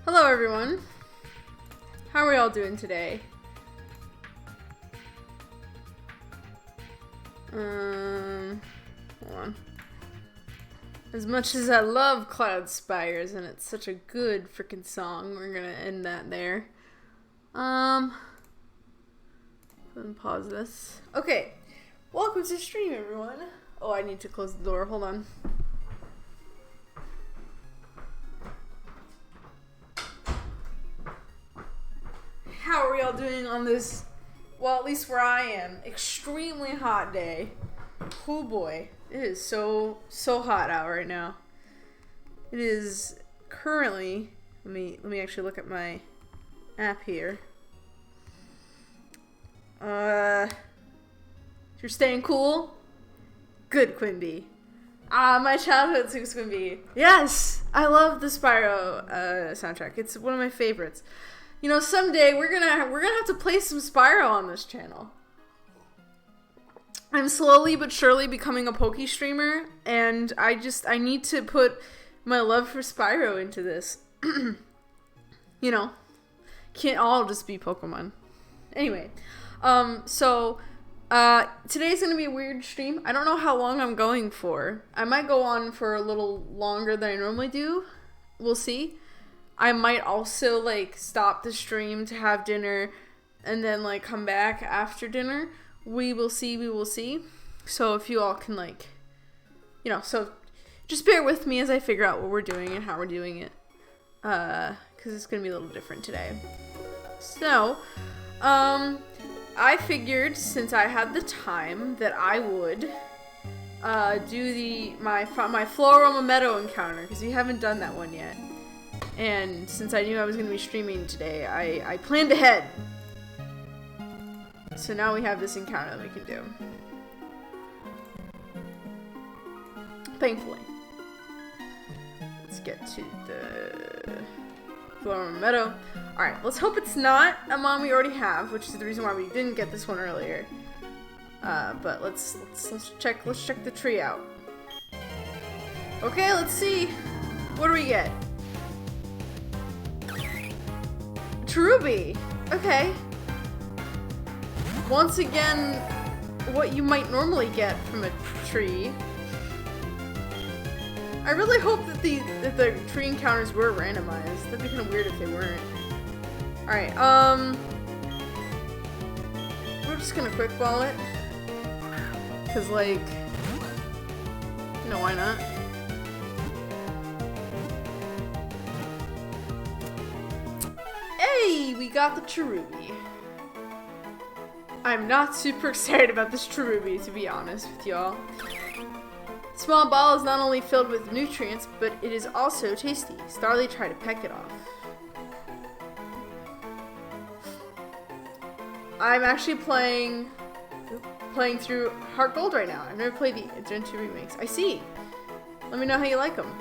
Hello everyone. How are we all doing today? Hold on. As much as I love Cloud Spires and it's such a good freaking song, we're gonna end that there. Let me pause this. Okay. Welcome to stream, everyone. Oh, I need to close the door. Hold on. How are we all doing on this, well, at least where I am, extremely hot day? Oh boy, it is so hot out right now. It is currently, let me actually look at my app here. You're staying cool? Good, Quimby. My childhood sings Quimby. Yes, I love the Spyro soundtrack. It's one of my favorites. You know, someday we're gonna have to play some Spyro on this channel. I'm slowly but surely becoming a Poke streamer, and I need to put my love for Spyro into this. You know, can't all just be Pokemon. Anyway, today's gonna be a weird stream. I don't know how long I'm going for. I might go on for a little longer than I normally do. We'll see. I might also, like, stop the stream to have dinner and then, like, come back after dinner. We will see. So if you all can, like, you know, so just bear with me as I figure out what we're doing and how we're doing it. Because it's going to be a little different today. So, I figured since I had the time that I would do my Floroma Meadow encounter, because we haven't done that one yet. And since I knew I was going to be streaming today, I planned ahead. So now we have this encounter that we can do. Thankfully. Let's get to the Floroma Meadow. Alright, let's hope it's not a mom we already have, which is the reason why we didn't get this one earlier. But let's check the tree out. Okay, let's see. What do we get? Cherubi. Okay. Once again, what you might normally get from a tree. I really hope that the tree encounters were randomized. That'd be kind of weird if they weren't. Alright, we're just gonna quick ball it. Cause, like, you know, why not? Hey, we got the Cherubi. I'm not super excited about this Cherubi, to be honest with y'all. Small ball is not only filled with nutrients, but it is also tasty. Starly tried to peck it off. I'm actually playing through Heart Gold right now. I've never played the Gen 2 remakes. I see. Let me know how you like them.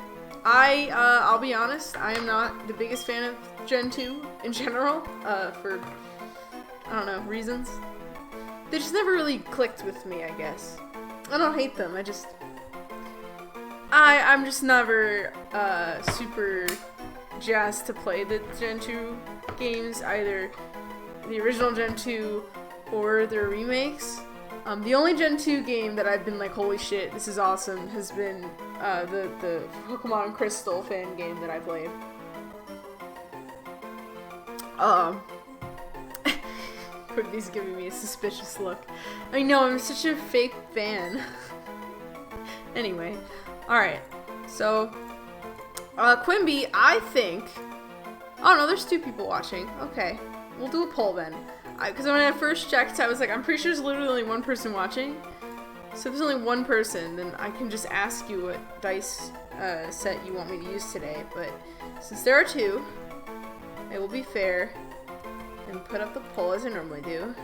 I'll be honest, I am not the biggest fan of Gen 2 in general, for, I don't know, reasons. They just never really clicked with me, I guess. I don't hate them, I'm just never, super jazzed to play the Gen 2 games, either the original Gen 2 or their remakes. The only Gen 2 game that I've been like, holy shit, this is awesome, has been, the Pokemon Crystal fan game that I played. Quibby's giving me a suspicious look. I know, I'm such a fake fan. Anyway, alright, so, Quimby, I think, oh no, there's 2 people watching, okay, we'll do a poll then, because when I first checked, I was like, I'm pretty sure there's literally only 1 person watching, so if there's only 1 person, then I can just ask you what dice, set you want me to use today, but since there are 2, it will be fair, and put up the poll as I normally do.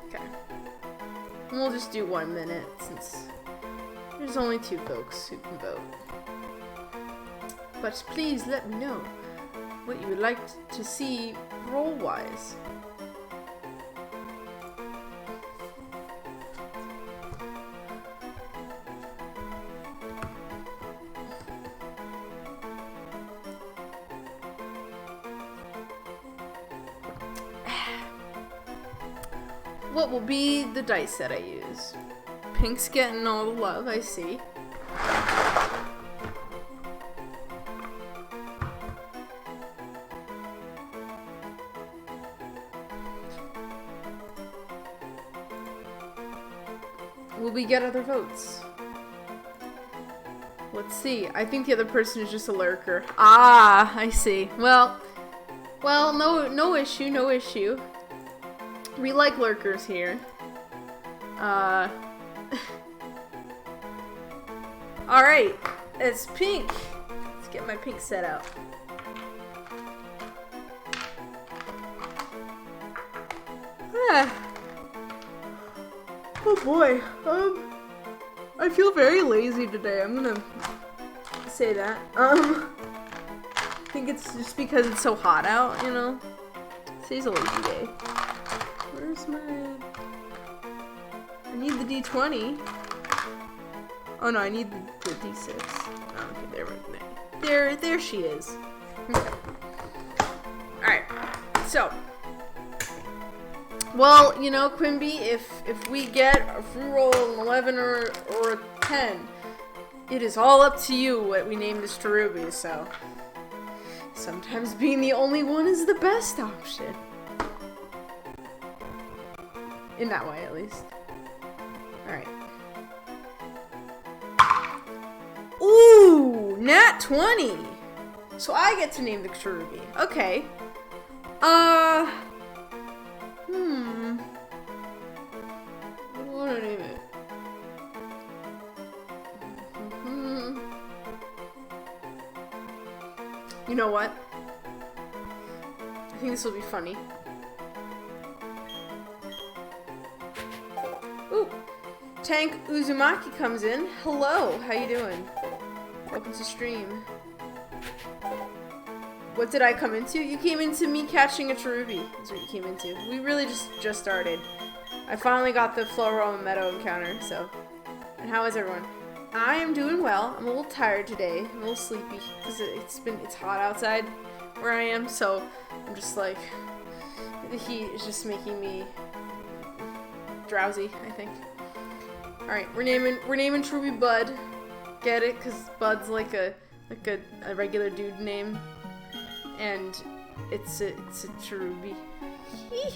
Okay. And we'll just do 1 minute since there's only 2 folks who can vote. But please let me know what you would like to see role-wise. what will be the dice that I use? Pink's getting all the love, I see. Will we get other votes? Let's see. I think the other person is just a lurker. Ah, I see. Well, no issue, no issue. We like lurkers here. Alright, it's pink. Let's get my pink set out. Oh boy. I feel very lazy today. I'm gonna say that. I think it's just because it's so hot out, you know? Today's a lazy day. Where's my... I need the D20. Oh no, I need the D6. Oh, okay, there she is. Okay. Alright, so... Well, you know, Quimby, if we get a free roll an 11 or a 10, it is all up to you what we name this Cherubi, so... Sometimes being the only one is the best option. In that way, at least. Alright. Ooh! Nat 20! So I get to name the Cherubi. Okay. What do I name it? You know what? I think this will be funny. Ooh! Tank Uzumaki comes in. Hello, how you doing? Welcome to stream. What did I come into? You came into me catching a Cherubi. That's what you came into. We really just started. I finally got the Floro and Meadow encounter, so. And how is everyone? I am doing well. I'm a little tired today. I'm a little sleepy because it's hot outside where I am, so I'm just like, the heat is just making me drowsy, I think. Alright, we're naming Cherubi Bud. Get it? Because Bud's like a regular dude name. And it's a Cherubi. Okay.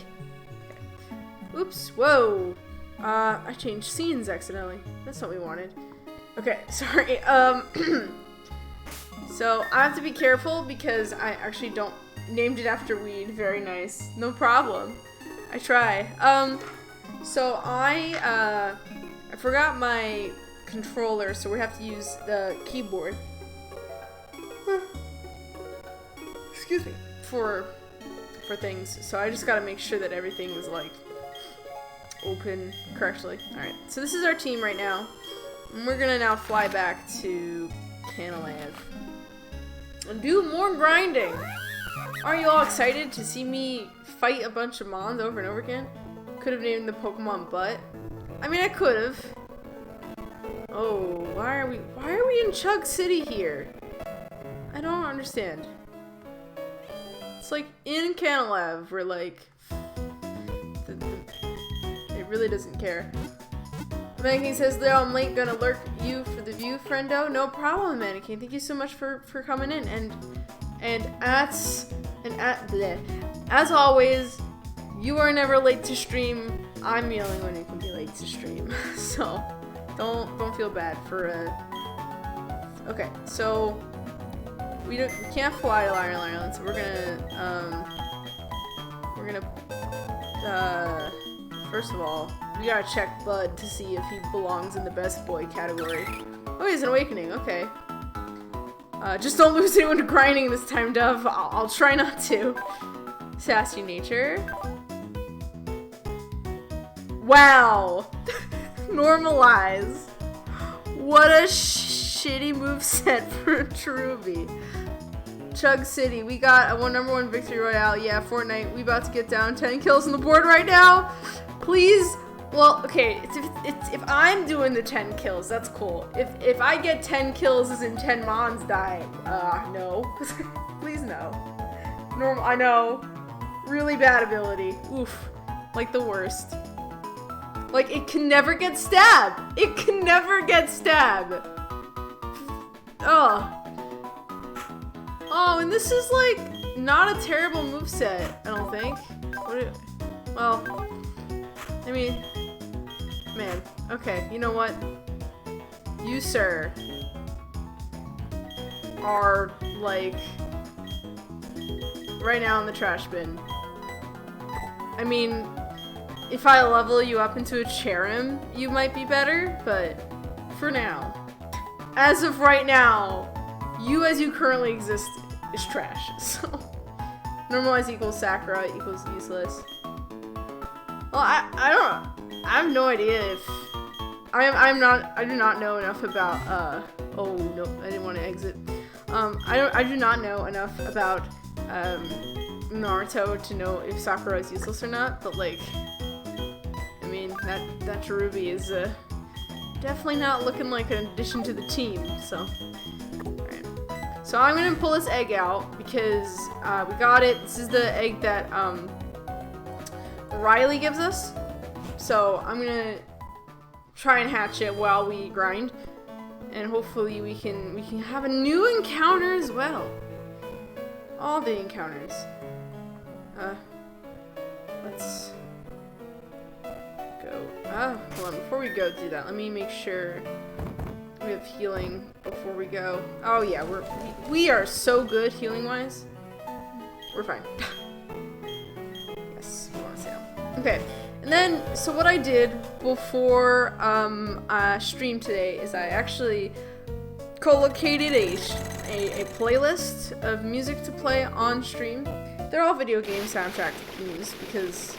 Oops, whoa. I changed scenes accidentally. That's what we wanted. Okay, sorry. So I have to be careful because I actually don't named it after weed. Very nice. No problem. I try. So I forgot my controller, so we have to use the keyboard. Excuse me. For things. So I just gotta make sure that everything is like open correctly. Alright, so this is our team right now. And we're gonna now fly back to Canaland and do more grinding. Are you all excited to see me fight a bunch of mons over and over again? Could have named the Pokemon Butt. I mean, I could have. Oh, why are we in Chug City here? I don't understand. It's like in Canalev, where like it really doesn't care. Mannequin says, "There, I'm late. Gonna lurk you for the view, friendo." No problem, Mannequin. Thank you so much for coming in. And as always, you are never late to stream. I'm yelling when you can be late to stream, so don't feel bad for Okay, so we can't fly to Lion Island, so we're gonna first of all, we gotta check Bud to see if he belongs in the best boy category. Oh, he's an awakening. Okay. Just don't lose anyone to grinding this time, Dove. I'll try not to. Sassy nature. Wow. Normalize. What a shitty moveset for a Cherubi. Chug City. We got a #1 victory royale. Yeah, Fortnite. We about to get down 10 kills on the board right now. Please. Well, okay. If I'm doing the 10 kills, that's cool. If I get 10 kills as in 10 mons die, no. Please no. I know. Really bad ability. Oof. Like the worst. Like, it can never get stabbed. It can never get stabbed. Oh. Oh, and this is, like, not a terrible moveset, I don't think. Well, I mean, man. Okay, you know what? You, sir, are, like, right now in the trash bin. I mean, if I level you up into a Cherrim, you might be better, but for now, as of right now, you as you currently exist is trash. So, normalize equals Sakura equals useless. Well, I don't know. I have no idea if I do not know enough about oh no, I didn't want to exit. I do not know enough about Naruto to know if Sakura is useless or not, but like, I mean, that Cherubi is definitely not looking like an addition to the team, so. Alright. So I'm gonna pull this egg out because we got it. This is the egg that Riley gives us. So I'm gonna try and hatch it while we grind. And hopefully we can have a new encounter as well. All the encounters. Let's go. Hold on, before we go do that, let me make sure we have healing before we go. Oh yeah, we are so good healing wise. We're fine. Yes, we want to sail. Okay, and then so what I did before stream today is I actually co-located a playlist of music to play on stream. They're all video game soundtrack themes because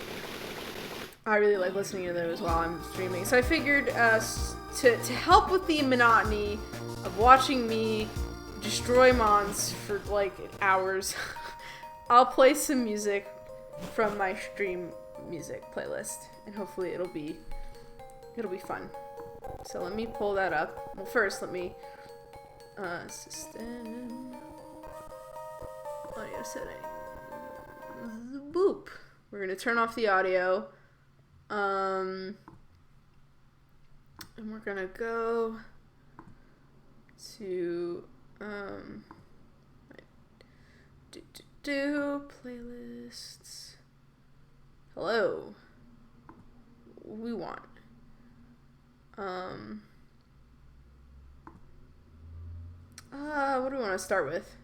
I really like listening to those while I'm streaming. So I figured to help with the monotony of watching me destroy mons for like hours, I'll play some music from my stream music playlist, and hopefully it'll be fun. So let me pull that up. Well, first let me system audio settings. Boop. We're gonna turn off the audio. And we're gonna go to playlists. Hello. We want what do we want to start with?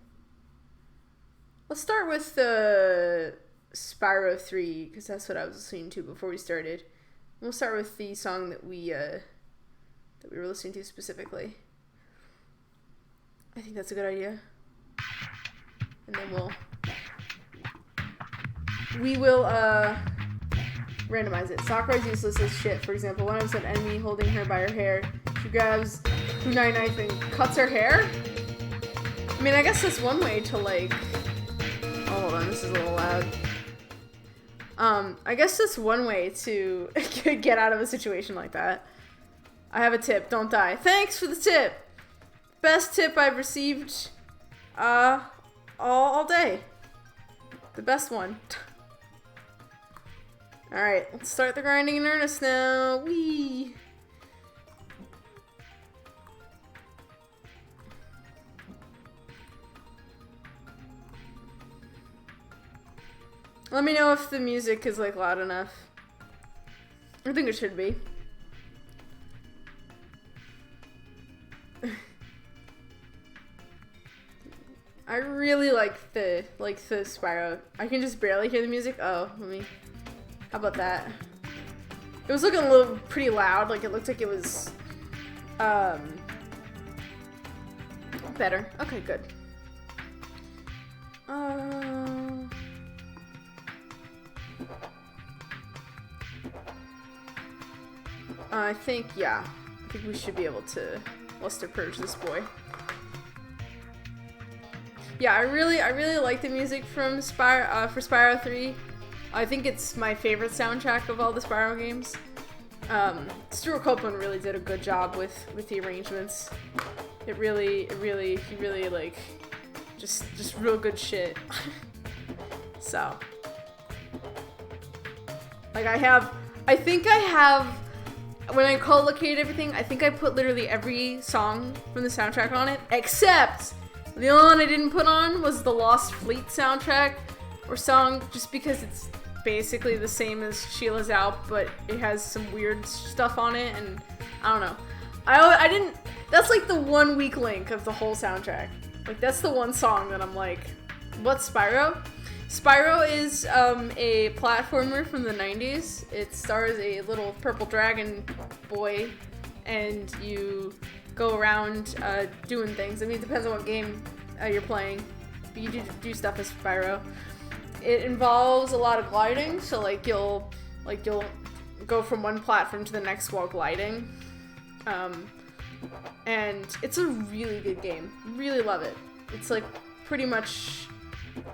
Let's start with the Spyro 3 because that's what I was listening to before we started. We'll start with the song that we were listening to specifically. I think that's a good idea. And then we will randomize it. Sakura's useless as shit. For example, one episode enemy holding her by her hair. She grabs kunai knife and cuts her hair. I mean, I guess that's one way to like. Oh, hold on, this is a little loud. I guess that's one way to get out of a situation like that. I have a tip. Don't die. Thanks for the tip. Best tip I've received all day. The best one. Alright, let's start the grinding in earnest now. Whee! Let me know if the music is like loud enough. I think it should be. I really like the Spyro. I can just barely hear the music. Oh, let me. How about that? It was looking a little pretty loud. Like it looked like it was better. Okay, good. I think, yeah. I think we should be able to luster purge this boy. Yeah, I really like the music from for Spyro 3. I think it's my favorite soundtrack of all the Spyro games. Stuart Copeland really did a good job with the arrangements. He really like just real good shit. So, like I think I have when I co-located everything, I think I put literally every song from the soundtrack on it, except the only one I didn't put on was the Lost Fleet soundtrack or song, just because it's basically the same as Sheila's Out, but it has some weird stuff on it, and I don't know. I didn't. That's like the 1 weak link of the whole soundtrack. Like, that's the one song that I'm like, what's Spyro? Spyro is a platformer from the 90s. It stars a little purple dragon boy, and you go around doing things. I mean, it depends on what game you're playing, but you do stuff as Spyro. It involves a lot of gliding, so like you'll go from one platform to the next while gliding. And it's a really good game. Really love it. It's like pretty much,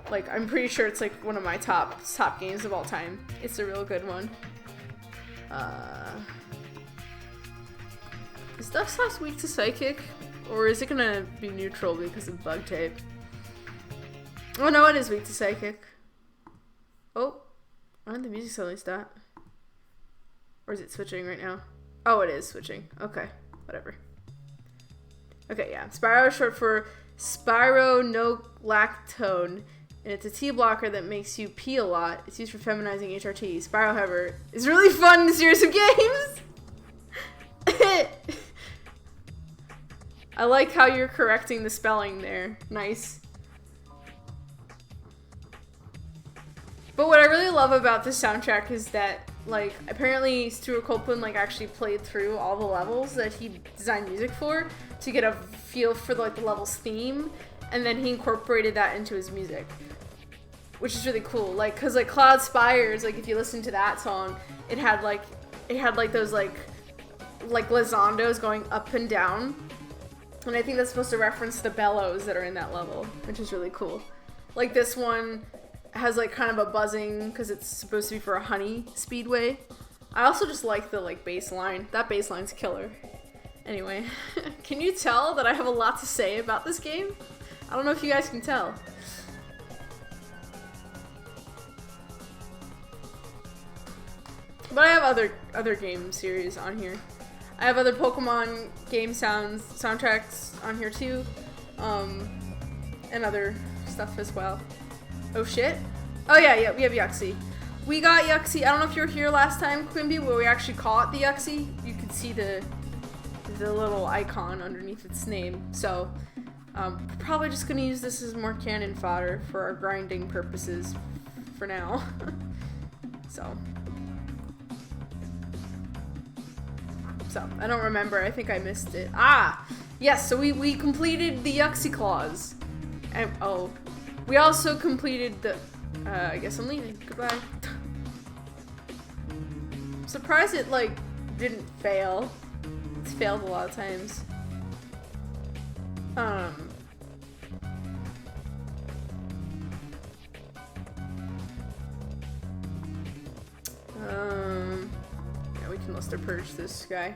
like, I'm pretty sure it's like one of my top games of all time. It's a real good one. Is Duck Sauce weak to Psychic? Or is it gonna be neutral because of Bug Tape? Oh no, it is weak to Psychic. Oh, why did the music suddenly stop? Or is it switching right now? Oh, it is switching. Okay, whatever. Okay, yeah. Spyro is short for Spyro No Lactone, and it's a T blocker that makes you pee a lot. It's used for feminizing HRT. Spyro, however, is really fun in a series of games. I like how you're correcting the spelling there. Nice. But what I really love about this soundtrack is that, like, apparently Stuart Copeland, like, actually played through all the levels that he designed music for to get a feel for, like, the level's theme, and then he incorporated that into his music, which is really cool. Like, cause like Cloud Spires, like, if you listen to that song, it had those like glissondos going up and down, and I think that's supposed to reference the bellows that are in that level, which is really cool. Like, this one has like kind of a buzzing because it's supposed to be for a honey speedway. I also just like the like bass line. That bass line's killer. Anyway, can you tell that I have a lot to say about this game? I don't know if you guys can tell. But I have other game series on here. I have other Pokemon game soundtracks on here too, and other stuff as well. Oh shit! Oh yeah, we have Yuxie. We got Yuxie. I don't know if you were here last time, Quimby, where we actually caught the Yuxie. You could see the little icon underneath its name. So, we're probably just gonna use this as more cannon fodder for our grinding purposes for now. So, I don't remember. I think I missed it. Ah! Yes, so we completed the Yuxie claws. And, oh. We also completed the... I guess I'm leaving. Goodbye. I'm surprised it, like, didn't fail. It's failed a lot of times. Yeah, we can luster purge this guy.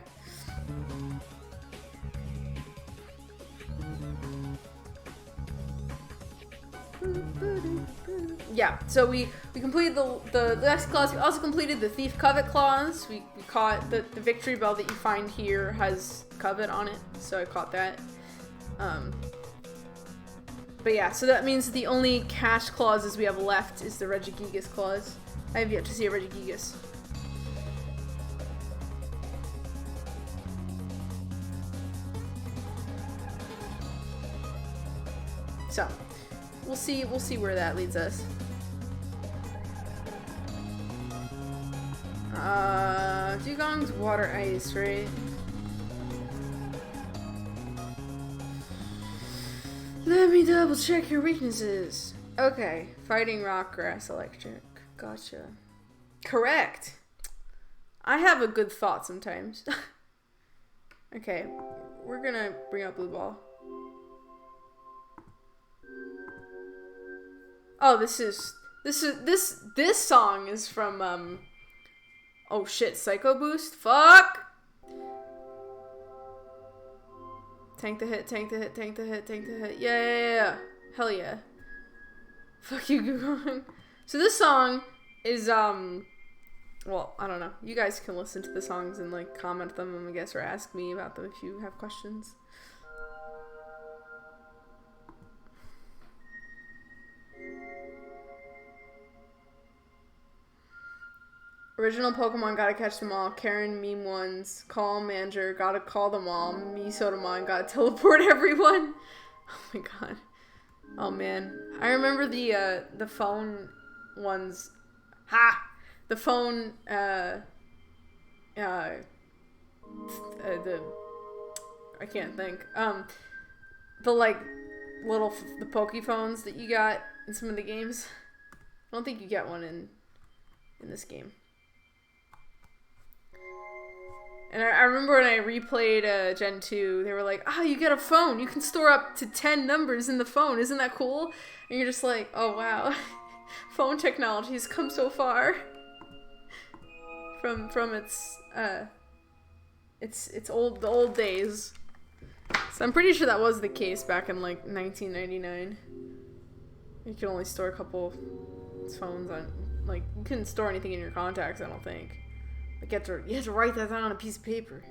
Yeah, so we completed the next clause. We also completed the Thief Covet clause. We caught the victory bell that you find here has Covet on it, so I caught that. But yeah, so that means the only cash clauses we have left is the Regigigas clause. I have yet to see a Regigigas. So, we'll see where that leads us. Dugong's water ice, right? Let me double check your weaknesses. Okay, fighting rock, grass, electric. Gotcha. Correct. I have a good thought sometimes. Okay, we're gonna bring up Blue Ball. Oh, this song is from oh shit, Psycho Boost? Fuck! Tank the hit, tank the hit, tank the hit, tank the hit. Yeah. Hell yeah. Fuck you, Gugong. So this song is well, I don't know. You guys can listen to the songs and like comment them, I guess, or ask me about them if you have questions. Original Pokemon, gotta catch them all. Karen, meme ones. Call manager, gotta call them all. Me, Sodamon, gotta teleport everyone. Oh my god. Oh man. I remember the phone ones. Ha! The phone, I can't think. The like, the Pokephones that you got in some of the games. I don't think you get one in this game. And I remember when I replayed Gen 2, they were like, oh, you get a phone. You can store up to 10 numbers in the phone. Isn't that cool? And you're just like, oh, wow. Phone technology has come so far from its the old days. So I'm pretty sure that was the case back in like 1999. You could only store a couple phones on, like, you couldn't store anything in your contacts, I don't think. Like, you have to write that down on a piece of paper.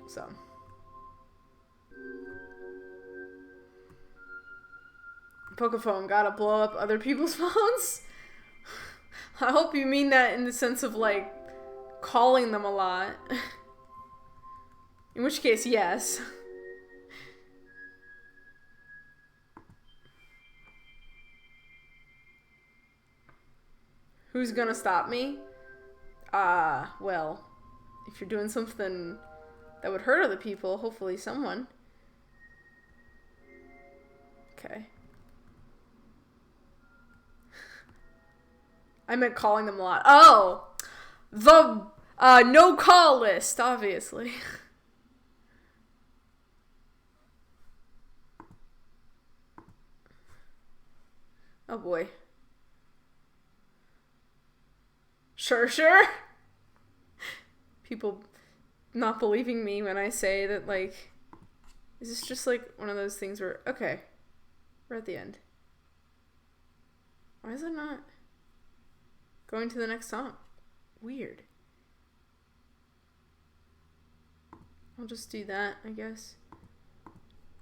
So. Pokephone, gotta blow up other people's phones? I hope you mean that in the sense of, like, calling them a lot. In which case, yes. Who's gonna stop me? Well, if you're doing something that would hurt other people, hopefully someone. Okay. I meant calling them a lot. Oh! The, no call list, obviously. Oh boy. Sure. People not believing me when I say that, like, is this just like one of those things where, okay, we're at the end. Why is it not going to the next song? Weird. I'll just do that, I guess.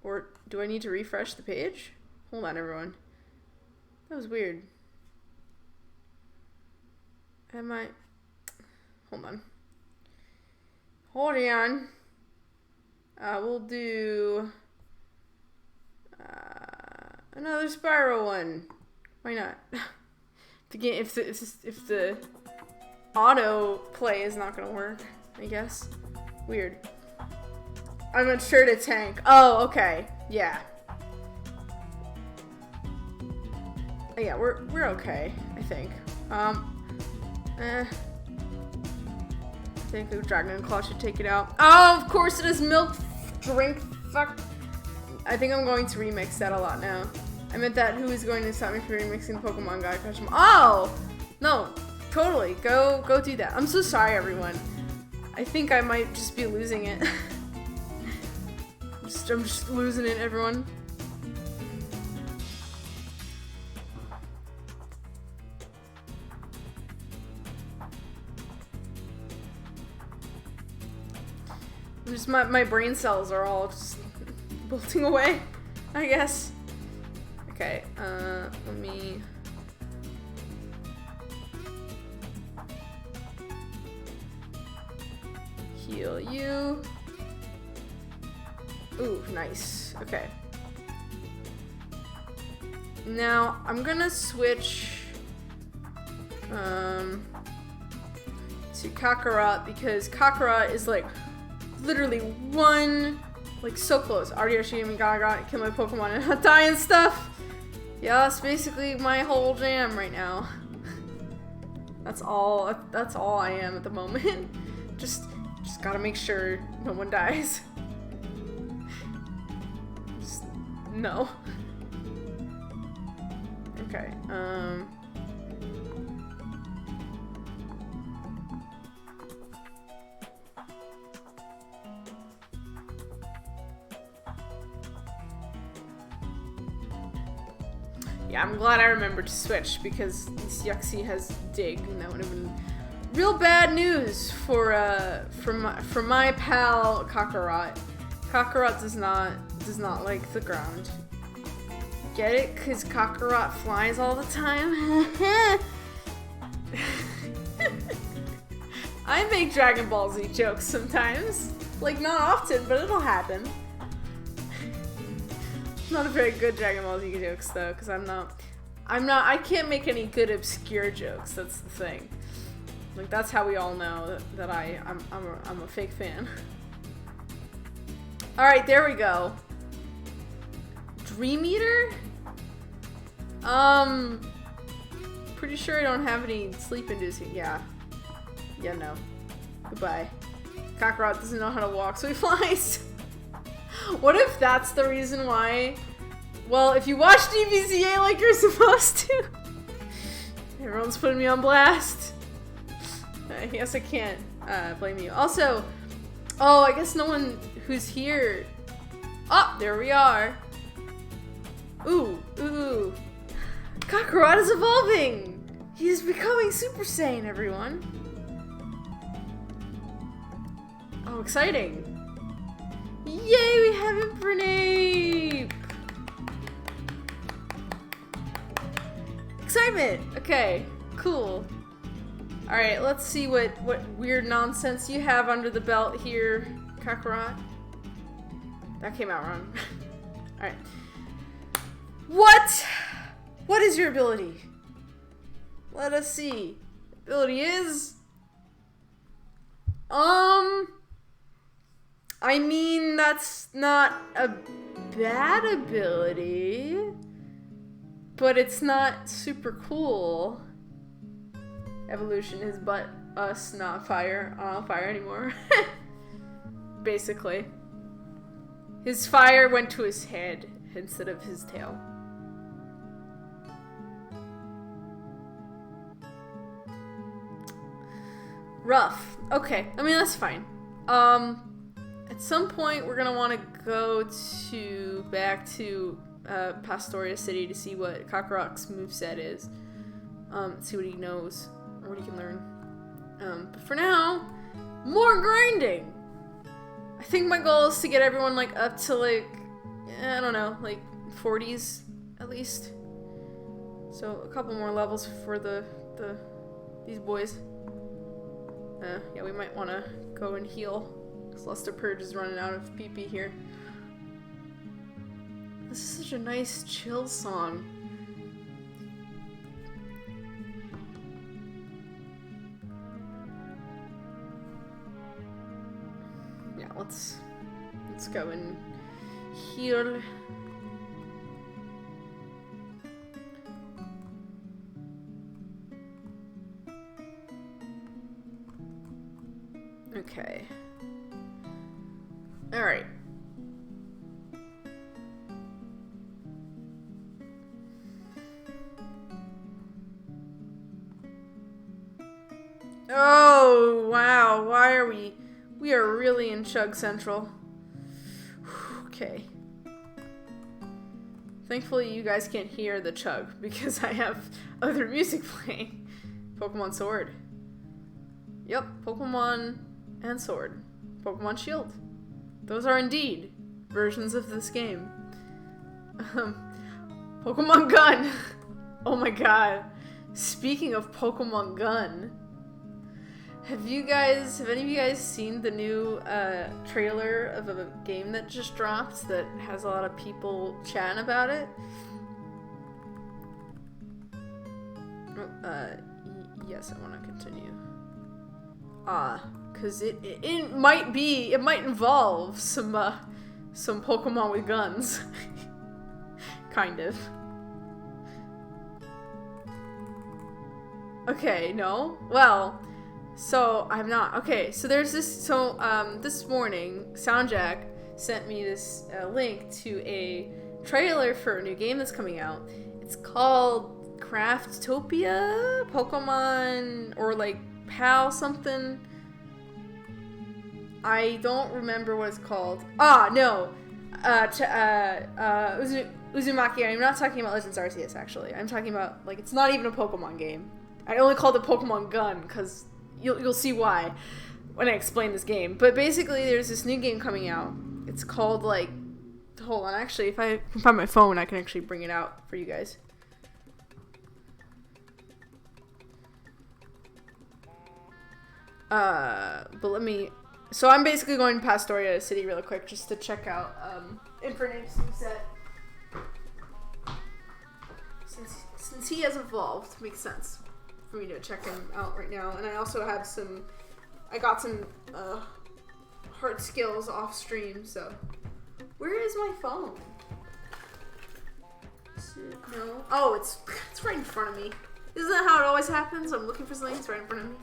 Or do I need to refresh the page? Hold on, everyone. That was weird. Hold on. Hold on. We'll do another spiral one. Why not? If the auto play is not gonna work, I guess. Weird. I'm unsure to tank. Oh, okay. Yeah. Yeah, we're okay, I think. I think the Dragon Claw should take it out. Oh, of course it is milk drink. Fuck. I think I'm going to remix that a lot now. I meant that who is going to stop me from remixing the Pokemon Gotta Catch 'em. Oh! No, totally. Go do that. I'm so sorry, everyone. I think I might just be losing it. I'm just losing it, everyone. Just my brain cells are all just bolting away, I guess. Okay, let me... heal you. Ooh, nice. Okay. Now, I'm gonna switch to Kakarot because Kakarot is like literally one, like so close. RDSJ Gaming, gotta kill my Pokemon and not die and stuff. Yeah, that's basically my whole jam right now. That's all I am at the moment. Just gotta make sure no one dies. Just, no. Okay, Yeah, I'm glad I remembered to switch because this Yuxie has dig, and that would have been real bad news for my pal Kakarot. Kakarot does not like the ground. Get it? Cause Kakarot flies all the time. I make Dragon Ball Z jokes sometimes. Like, not often, but it'll happen. Not a very good Dragon Ball Z jokes though, because I can't make any good obscure jokes. That's the thing. Like, that's how we all know that I'm a fake fan. All right, there we go. Dream Eater? Pretty sure I don't have any sleep-inducing. Yeah, no. Goodbye. Kakarot doesn't know how to walk, so he flies. What if that's the reason why? Well, if you watch DBZA like you're supposed to. Everyone's putting me on blast. I guess I can't blame you. Also, oh, I guess no one who's here. Oh, there we are. Ooh. Kakarot is evolving. He's becoming Super Saiyan, everyone. Oh, exciting. Yay, we have Infernape! Excitement! Okay, cool. Alright, let's see what weird nonsense you have under the belt here, Kakarot. That came out wrong. Alright. What? What is your ability? Let us see. Ability is... I mean, that's not a bad ability, but it's not super cool. Evolution is but us, not fire. I don't fire anymore. Basically. His fire went to his head instead of his tail. Rough. Okay, I mean, that's fine. At some point, we're gonna want to go back to Pastoria City to see what Kakarot's moveset is. See what he knows, or what he can learn. But for now, more grinding! I think my goal is to get everyone, like, up to, like, I don't know, like, 40s, at least. So, a couple more levels for these boys. Yeah, we might want to go and heal. Because Luster Purge is running out of PP here. This is such a nice chill song. Yeah, let's go and heal. Okay. Alright. Oh, wow. Why are we... We are really in Chug Central. Okay. Thankfully, you guys can't hear the chug because I have other music playing. Pokemon Sword. Yep, Pokemon and Sword. Pokemon Shield. Those are indeed versions of this game. Pokemon Gun! Oh my god. Speaking of Pokemon Gun, have any of you guys seen the new trailer of a game that just dropped that has a lot of people chatting about it? Yes, I want to continue. Cause it might involve some Pokemon with guns. Kind of. Okay, no? Well, so I'm not. Okay, so there's this, this morning, SoundJack sent me this link to a trailer for a new game that's coming out. It's called Craftopia? Pokemon, or like PAL something? I don't remember what it's called. No. Uzumaki. I'm not talking about Legends Arceus, actually. I'm talking about, like, it's not even a Pokemon game. I only called it Pokemon Gun because you'll see why when I explain this game. But basically, there's this new game coming out. It's called, like, hold on, actually, if I can find my phone, I can actually bring it out for you guys. But let me, so I'm basically going to Pastoria City really quick just to check out, Infernape's new set. Since he has evolved, makes sense for me to check him out right now. And I also have I got some, heart skills off stream, so. Where is my phone? No. Oh, it's right in front of me. Isn't that how it always happens? I'm looking for something, it's right in front of me.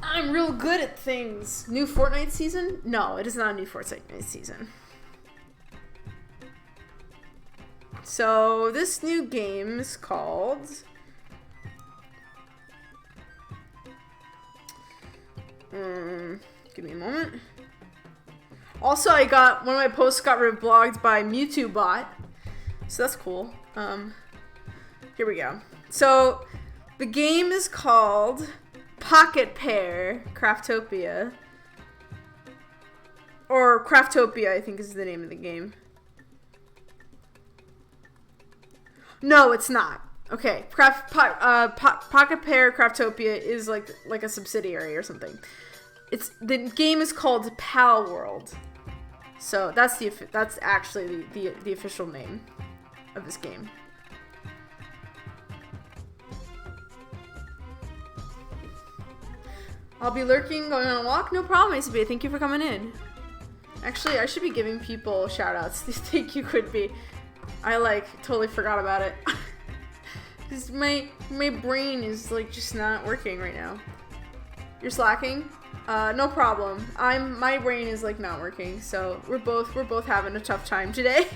I'm real good at things. New Fortnite season? No, it is not a new Fortnite season. So, this new game is called... give me a moment. Also, I got one of my posts got reblogged by Mewtwo Bot, so that's cool. Here we go. So, the game is called Pocket Pair Craftopia, or Craftopia, I think is the name of the game. No, it's not. Okay, Pocket Pair Craftopia is like a subsidiary or something. The game is called Pal World. So that's actually the official name of this game. I'll be lurking, going on a walk. No problem, ACB. Thank you for coming in. Actually, I should be giving people shout-outs. Thank you, could be. I totally forgot about it. Cause my brain is just not working right now. You're slacking? No problem. My brain is not working, so we're both having a tough time today.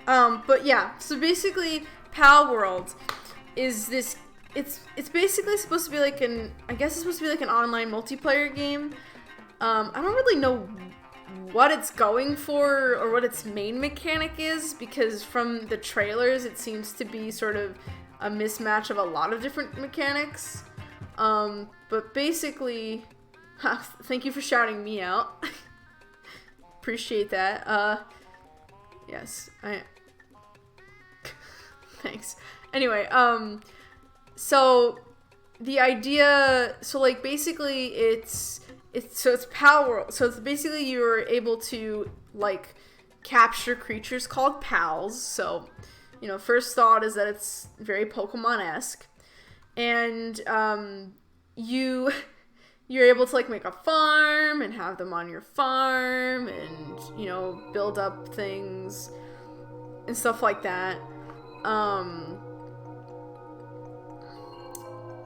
But yeah, so basically Pal World is this, it's basically supposed to be I guess it's supposed to be an online multiplayer game. I don't really know what it's going for or what its main mechanic is, because from the trailers it seems to be sort of a mismatch of a lot of different mechanics. But basically, thank you for shouting me out. Appreciate that. Yes, thanks. Anyway, so the idea, basically it's Pal World. So it's basically you're able to capture creatures called pals. So, first thought is that it's very Pokemon-esque. And you're able to make a farm and have them on your farm and build up things and stuff like that.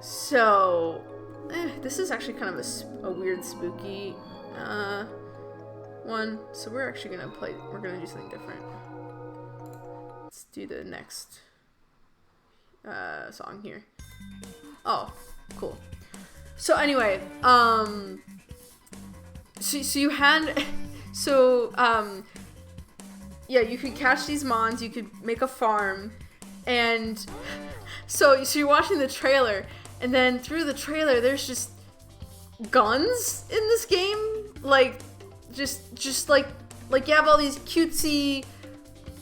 So this is actually kind of a weird spooky one. So we're actually we're gonna do something different. Let's do the next song here. Oh, cool. So anyway, so you had, yeah, you could catch these mons, you could make a farm, and so you're watching the trailer, and then through the trailer, there's just guns in this game, just like you have all these cutesy,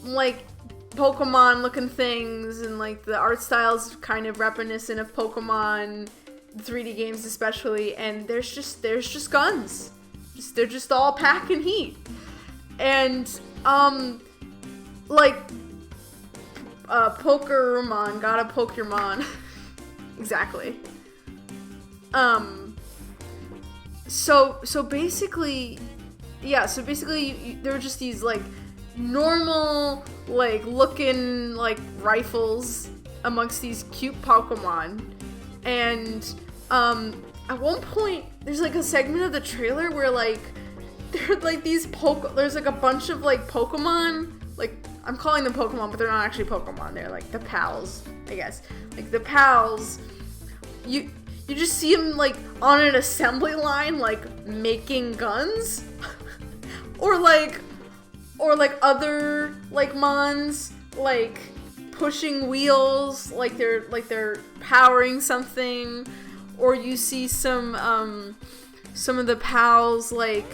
Pokemon looking things, and the art style's kind of reminiscent of Pokemon 3D games especially, and there's just guns. They're just all packing heat. And Pokermon, gotta poke your mon. Exactly. So basically, yeah, there were just these normal looking rifles amongst these cute Pokemon, and at one point there's a segment of the trailer where they're there's a bunch of Pokemon, I'm calling them Pokemon, but they're not actually Pokemon, they're the pals, I guess. The pals, you you just see him like on an assembly line, like making guns, or like other like mons like pushing wheels, like they're powering something, or you see some of the pals like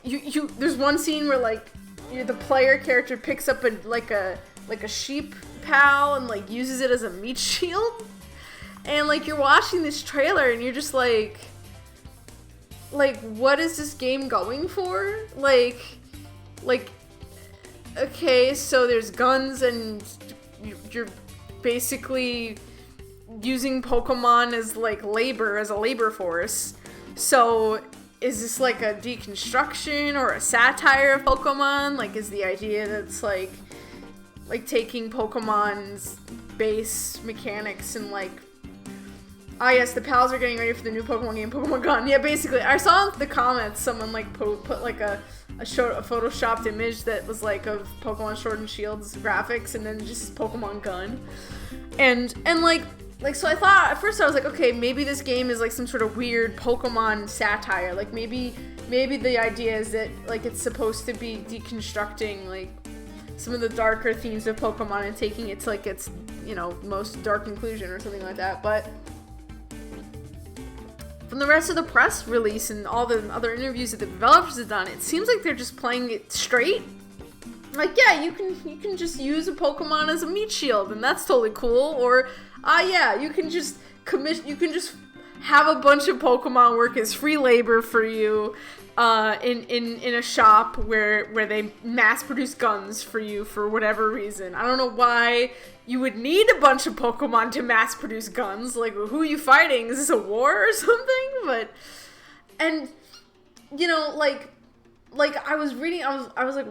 you there's one scene where like the player character picks up a sheep pal and like uses it as a meat shield, and like you're watching this trailer and you're just like what is this game going for? Like okay, so there's guns and you're basically using Pokemon as like as a labor force. So is this like a deconstruction or a satire of Pokemon? Like, is the idea that's like taking Pokemon's base mechanics and like, yes, the pals are getting ready for the new Pokemon game, Pokemon Gun. Yeah, basically, I saw in the comments someone like put like a photoshopped image that was like of Pokemon Sword and Shield's graphics, and then just Pokemon Gun, and so I thought at first I was like, okay, maybe this game is like some sort of weird Pokemon satire. Like maybe the idea is that like it's supposed to be deconstructing like some of the darker themes of Pokemon and taking it to like its, you know, most dark conclusion or something like that. But from the rest of the press release and all the other interviews that the developers have done, it seems like they're just playing it straight. Like, yeah, you can just use a Pokemon as a meat shield, and that's totally cool. Or, yeah, you can just have a bunch of Pokemon work as free labor for you, in a shop where they mass produce guns for you for whatever reason. I don't know why you would need a bunch of Pokemon to mass produce guns. Like, who are you fighting? Is this a war or something? But, and, you know, like I was reading, I was like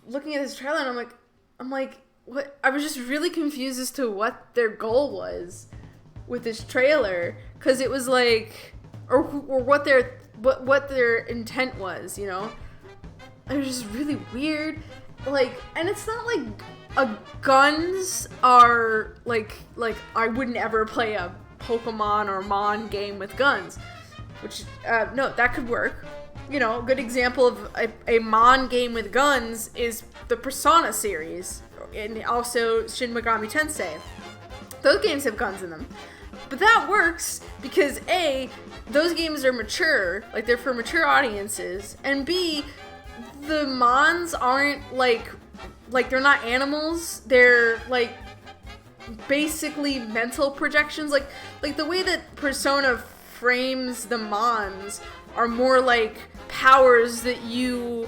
looking at this trailer, and I'm like, what? I was just really confused as to what their goal was with this trailer, because it was like, or what their intent was, you know? It was just really weird. Like, and it's not like guns are like I wouldn't ever play a Pokemon or Mon game with guns, which no, that could work. You know, a good example of a Mon game with guns is the Persona series, and also Shin Megami Tensei. Those games have guns in them. But that works because A, those games are mature, like they're for mature audiences, and B, the Mons aren't like they're not animals, they're like basically mental projections, like the way that Persona frames the Mons are more like powers that you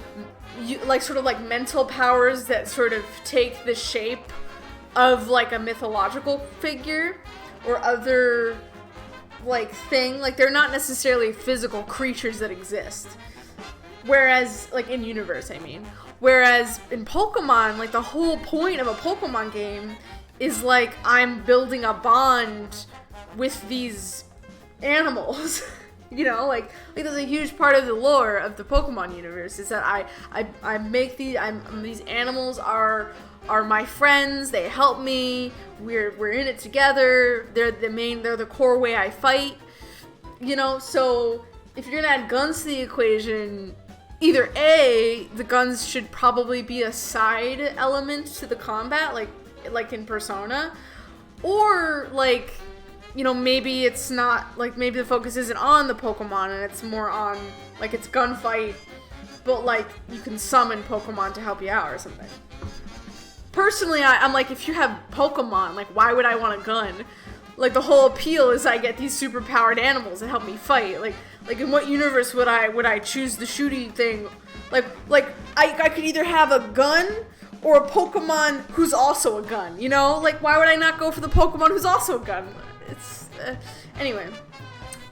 like, sort of like mental powers that sort of take the shape of like a mythological figure or other like thing. Like, they're not necessarily physical creatures that exist. Whereas, like, in universe, I mean. Whereas in Pokemon, like, the whole point of a Pokemon game is like, I'm building a bond with these animals. You know, like that's a huge part of the lore of the Pokemon universe, is that I make these animals are my friends, they help me, we're in it together, they're the core way I fight, you know. So if you're gonna add guns to the equation, either A, the guns should probably be a side element to the combat, like in Persona, or like, you know, maybe it's not, like, maybe the focus isn't on the Pokemon and it's more on, like, it's gunfight, but, like, you can summon Pokemon to help you out or something. Personally, I'm like, if you have Pokemon, like, why would I want a gun? Like, the whole appeal is I get these super powered animals that help me fight. Like in what universe would I choose the shooty thing? Like I could either have a gun or a Pokemon who's also a gun, you know? Like, why would I not go for the Pokemon who's also a gun? It's, anyway.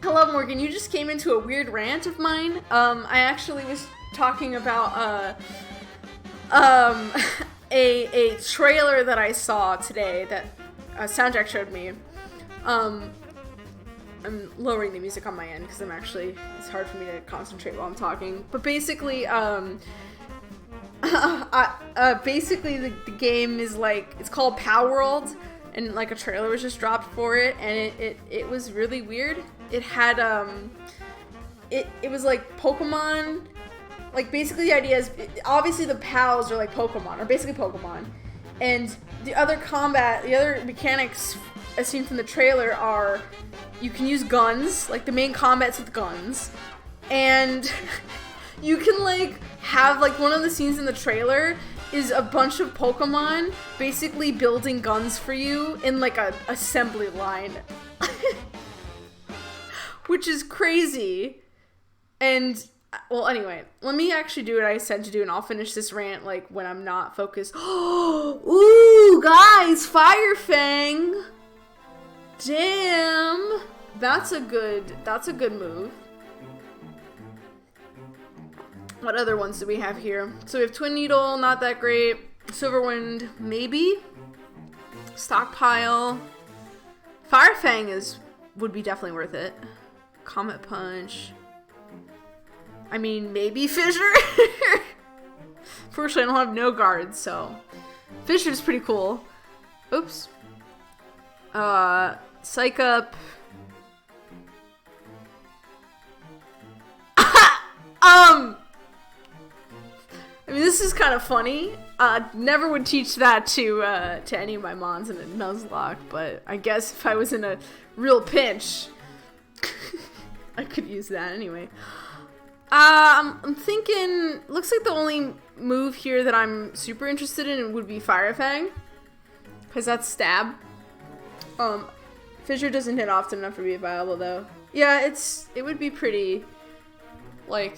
Hello, Morgan. You just came into a weird rant of mine. I actually was talking about, a trailer that I saw today that SoundJack showed me. I'm lowering the music on my end because it's hard for me to concentrate while I'm talking. But basically, basically the game is like, it's called Power World. and like a trailer was just dropped for it, and it was really weird. It had it was like Pokemon, like basically the idea is obviously the pals are like Pokemon, or basically Pokemon, and the other mechanics as seen from the trailer are you can use guns, like the main combat's with guns, and you can like have like one of the scenes in the trailer is a bunch of Pokemon basically building guns for you in like a assembly line. Which is crazy. And, well, anyway, let me actually do what I said to do, and I'll finish this rant like when I'm not focused. Ooh, guys, Fire Fang. Damn. That's a good move. What other ones do we have here? So we have Twin Needle, not that great. Silverwind, maybe. Stockpile. Fire Fang would be definitely worth it. Comet Punch. I mean, maybe Fissure. Fortunately, I don't have no guards, so Fissure's pretty cool. Oops. Psych Up. I mean, this is kind of funny. Never would teach that to any of my mons in a Nuzlocke, but I guess if I was in a real pinch, I could use that anyway. I'm thinking, looks like the only move here that I'm super interested in would be Fire Fang, because that's stab. Fissure doesn't hit often enough to be viable though. Yeah, it would be pretty, like,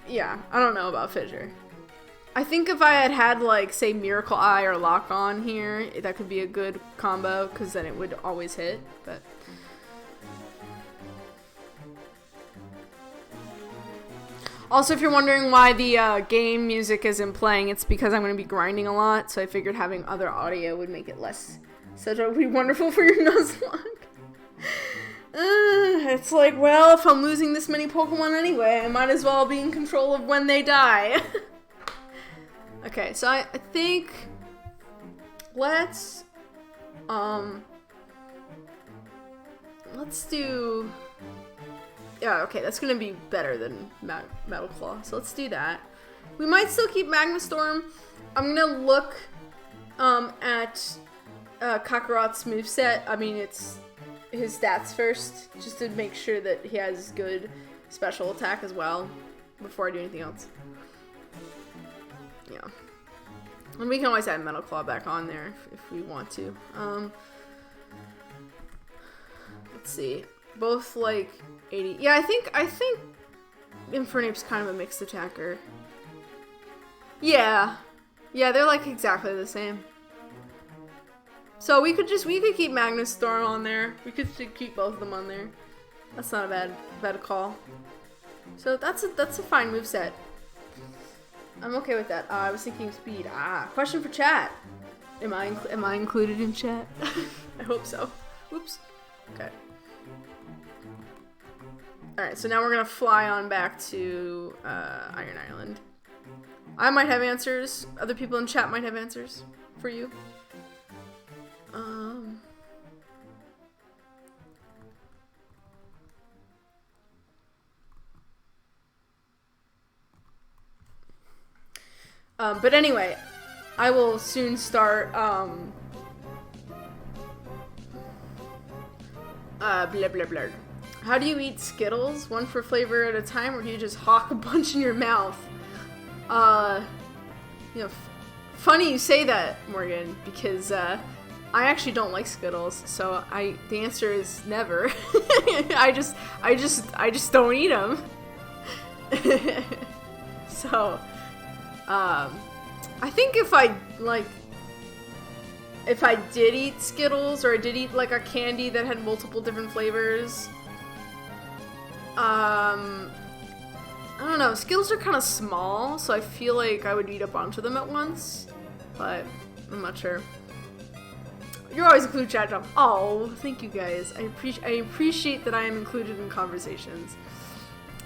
yeah, I don't know about Fissure. I think if I had like, say, Miracle Eye or Lock On here, that could be a good combo, because then it would always hit, but... Also, if you're wondering why the game music isn't playing, it's because I'm going to be grinding a lot, so I figured having other audio would make it less... So that would be wonderful for your Nuzlocke. It's like, well, if I'm losing this many Pokemon anyway, I might as well be in control of when they die. Okay, so I think let's do, yeah, okay, that's gonna be better than Metal Claw, so let's do that. We might still keep Magma Storm. I'm gonna look at Kakarot's moveset. I mean, it's his stats first, just to make sure that he has good special attack as well before I do anything else. Yeah. And we can always add Metal Claw back on there if we want to. Let's see. Both like 80. Yeah, I think Infernape's kind of a mixed attacker. Yeah. Yeah, they're like exactly the same. So we could keep Magnus Storm on there. We could keep both of them on there. That's not a bad call. So that's a fine moveset. I'm okay with that. I was thinking speed. Question for chat. Am I included in chat? I hope so. Oops. Okay. Alright, so now we're gonna fly on back to Iron Island. I might have answers. Other people in chat might have answers for you. But anyway, I will soon start, blah, blah, blah. How do you eat Skittles? One for flavor at a time, or do you just hawk a bunch in your mouth? You know, funny you say that, Morgan, because, I actually don't like Skittles, so the answer is never. I just don't eat them. So, I think if I did eat Skittles, or I did eat like a candy that had multiple different flavors, I don't know, Skittles are kind of small, so I feel like I would eat a bunch of them at once, but I'm not sure. You're always included, chat drop. Oh, thank you guys. I appreciate that I am included in conversations.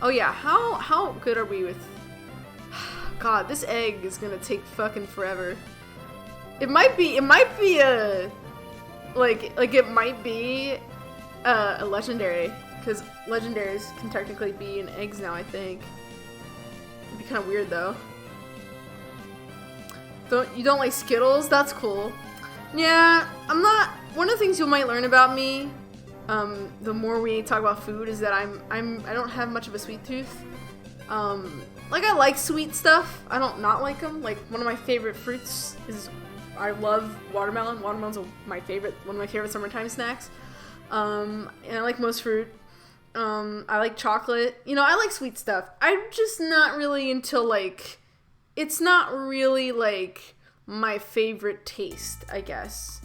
Oh yeah, how good are we with... God, this egg is gonna take fucking forever. It might be a Like it might be a legendary, because legendaries can technically be in eggs now, I think. It'd be kind of weird though. You don't like Skittles? That's cool. Yeah, I'm not. One of the things you might learn about me, the more we talk about food, is that I don't have much of a sweet tooth. Like I like sweet stuff. I don't not like them. Like one of my favorite fruits is, I love watermelon. Watermelon's one of my favorite summertime snacks. And I like most fruit. I like chocolate. You know, I like sweet stuff. I'm just not really into like, it's not really like my favorite taste, I guess.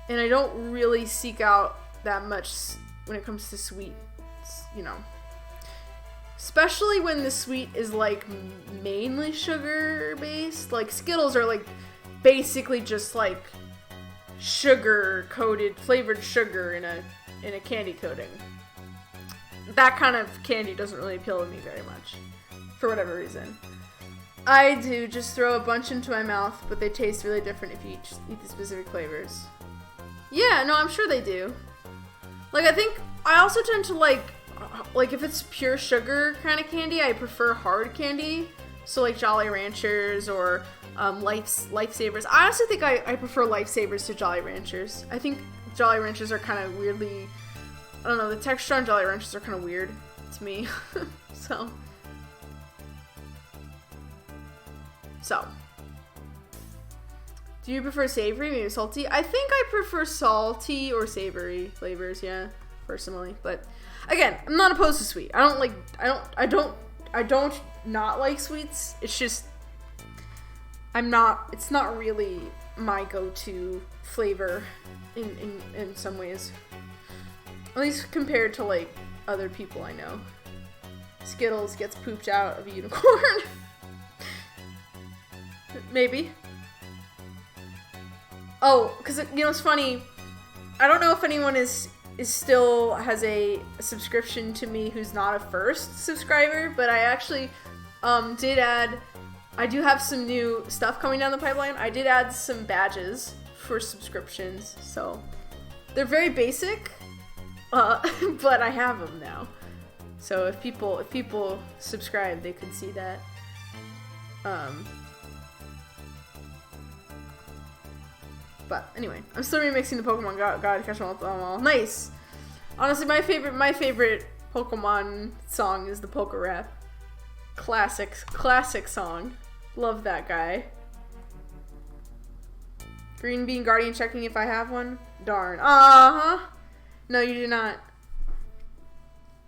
And I don't really seek out that much when it comes to sweets, you know. Especially when the sweet is like mainly sugar based. Like Skittles are like basically just like sugar coated, flavored sugar in a candy coating. That kind of candy doesn't really appeal to me very much, for whatever reason. I do just throw a bunch into my mouth, but they taste really different if you eat the specific flavors. Yeah, no, I'm sure they do. Like, I think I also tend to like if it's pure sugar kind of candy, I prefer hard candy. So like Jolly Ranchers or Lifesavers. I honestly think I prefer Lifesavers to Jolly Ranchers. I think Jolly Ranchers are kind of weirdly, I don't know, the texture on Jolly Ranchers are kind of weird to me. So, do you prefer savory, maybe salty? I think I prefer salty or savory flavors, yeah, personally. But again, I'm not opposed to sweet. I don't not like sweets. It's just, it's not really my go-to flavor in some ways. At least compared to like other people I know. Skittles gets pooped out of a unicorn. Maybe. Oh, because you know it's funny. I don't know if anyone is still has a subscription to me who's not a first subscriber, but I actually did add. I do have some new stuff coming down the pipeline. I did add some badges for subscriptions, so they're very basic, but I have them now. So if people subscribe, they could see that. But anyway, I'm still remixing the Pokemon God Catch 'Em All. Nice. Honestly, my favorite Pokemon song is the Poke Rap. Classic song. Love that guy. Green Bean Guardian checking if I have one. Darn. No, you do not.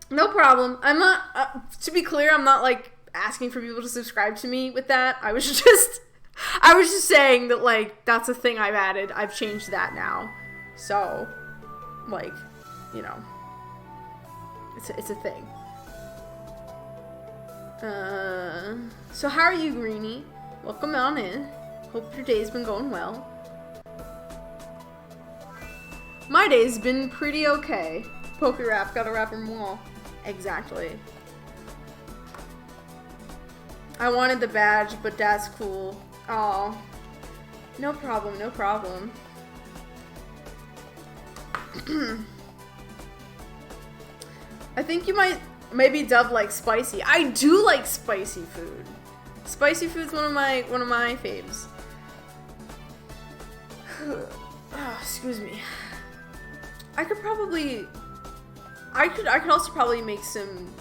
No problem. I'm not. To be clear, I'm not like asking for people to subscribe to me with that. I was just saying that, like, that's a thing I've added. I've changed that now. So, like, you know, it's a thing. So how are you, Greenie? Welcome on in. Hope your day's been going well. My day's been pretty okay. Poker Rap, gotta wrap 'em all. Exactly. I wanted the badge, but that's cool. Oh, no problem, no problem. I think you might maybe Dove like spicy. I do like spicy food. Spicy food's one of my faves. Oh, excuse me. I could also probably make some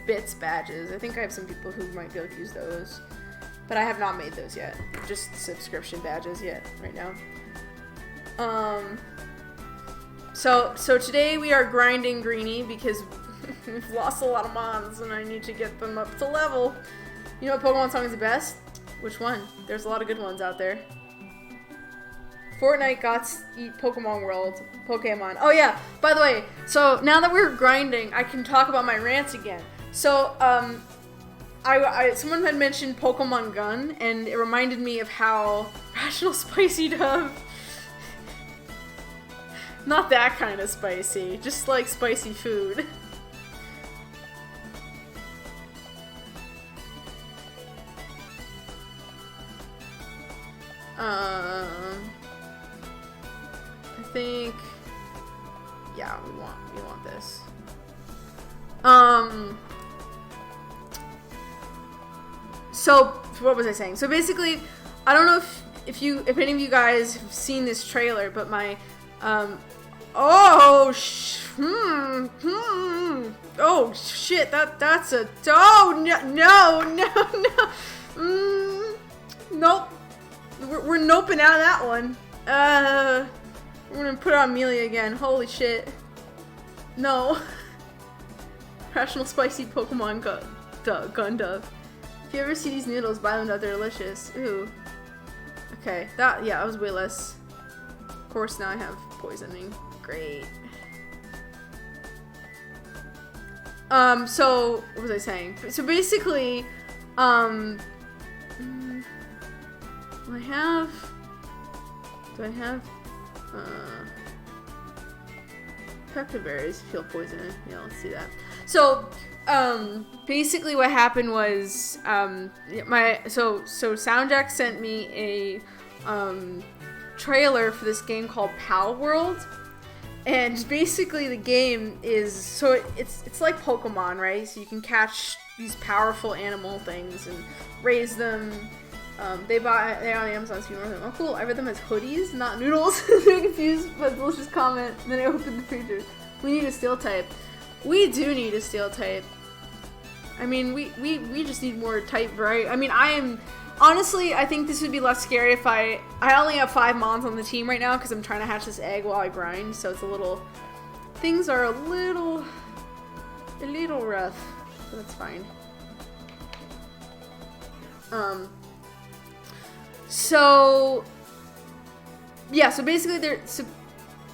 bits badges. I think I have some people who might be able to use those. But I have not made those yet. Just subscription badges yet, right now. So today we are grinding Greenie because we've lost a lot of mons and I need to get them up to level. You know what Pokemon song is the best? Which one? There's a lot of good ones out there. Fortnite got eat Pokemon World. Pokemon. Oh yeah, by the way, so now that we're grinding, I can talk about my rants again. So, someone had mentioned Pokemon Gun, and it reminded me of how Rational Spicy Dove. Not that kind of spicy, just like spicy food. I think, yeah, we want this. So what was I saying? So basically, I don't know if any of you guys have seen this trailer, but my oh shit, that's a nope. We're noping out of that one. We're gonna put it on Amelia again. Holy shit. No. Rational spicy Pokemon gun dove. If you ever see these noodles, buy them. They're delicious. Ooh. Okay. That was way less. Of course, now I have poisoning. Great. So what was I saying? So basically, do I have effective berries feel poison? Yeah, let's see that. So basically what happened was so SoundJack sent me a trailer for this game called Pal World. And basically the game is, so it's like Pokemon, right? So you can catch these powerful animal things and raise them. They're on Amazon, so you can order them. Oh cool, I read them as hoodies, not noodles. They're confused by the delicious comment. And then I opened the feature. We need a steel type. We do need a steel type. I mean, we just need more type variety. I mean, honestly, I think this would be less scary if I only have 5 mons on the team right now because I'm trying to hatch this egg while I grind, so it's a little, things are a little rough, but that's fine. So yeah, so basically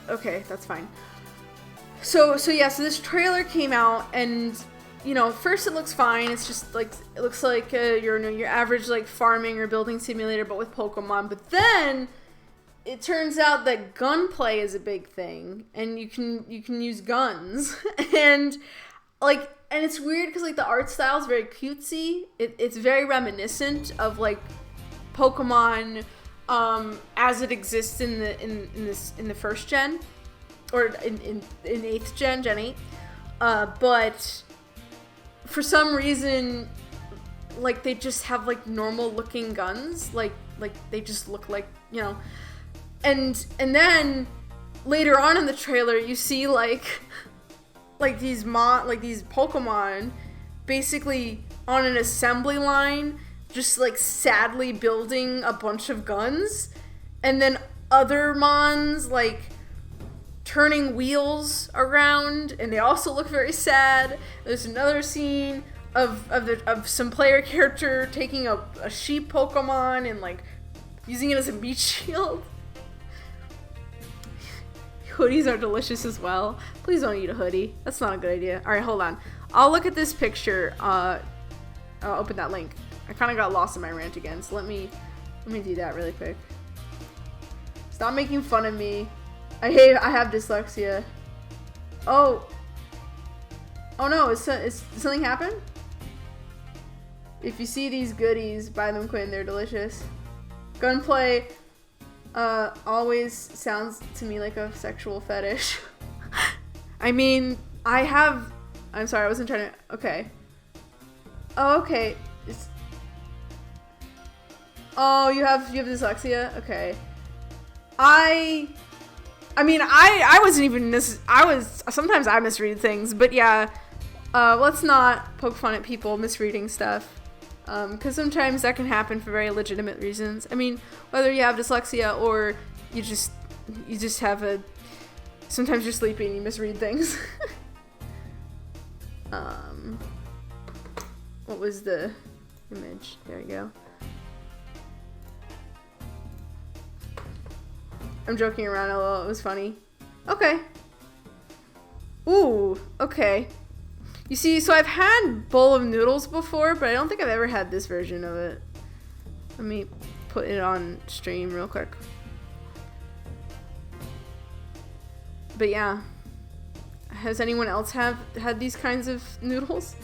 okay, that's fine. So yeah, so this trailer came out, and you know, first it looks fine. It's just like, it looks like your average like farming or building simulator, but with Pokemon. But then it turns out that gunplay is a big thing, and you can use guns, and it's weird because like the art style is very cutesy. It's very reminiscent of like Pokemon as it exists in the first gen, or in 8th gen, Gen 8. But for some reason, like, they just have like normal looking guns, like they just look like, you know, and then later on in the trailer you see like these Pokemon basically on an assembly line, just like sadly building a bunch of guns, and then other mons like turning wheels around, and they also look very sad. There's another scene of some player character taking a sheep Pokemon and like using it as a meat shield. Hoodies are delicious as well. Please don't eat a hoodie. That's not a good idea. All right, hold on. I'll look at this picture. I'll open that link. I kind of got lost in my rant again, so let me do that really quick. Stop making fun of me. I have dyslexia. Oh no, is something happen? If you see these goodies, buy them, Quinn. They're delicious. Gunplay always sounds to me like a sexual fetish. I mean, I'm sorry, I wasn't trying to. Okay. Oh, okay. Oh, you have dyslexia? Okay. I mean, I wasn't even sometimes I misread things, but yeah, let's not poke fun at people misreading stuff, because sometimes that can happen for very legitimate reasons. I mean, whether you have dyslexia or you just have sometimes you're sleeping and you misread things. What was the image? There you go. I'm joking around, lol, it was funny. Okay. Ooh, okay. You see, so I've had bowl of noodles before, but I don't think I've ever had this version of it. Let me put it on stream real quick. But yeah. Has anyone else had these kinds of noodles?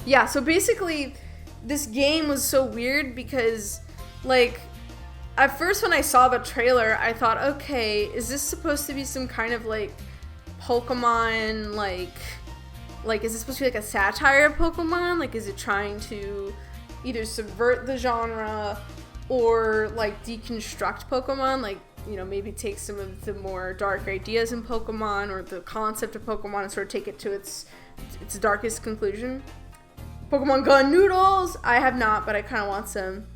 Yeah, so basically, this game was so weird because, like, at first when I saw the trailer, I thought, okay, is this supposed to be some kind of like Pokemon, like is this supposed to be like a satire of Pokemon? Like, is it trying to either subvert the genre or like deconstruct Pokemon? Like, you know, maybe take some of the more dark ideas in Pokemon or the concept of Pokemon and sort of take it to its darkest conclusion. Pokemon Gun noodles! I have not, but I kind of want some.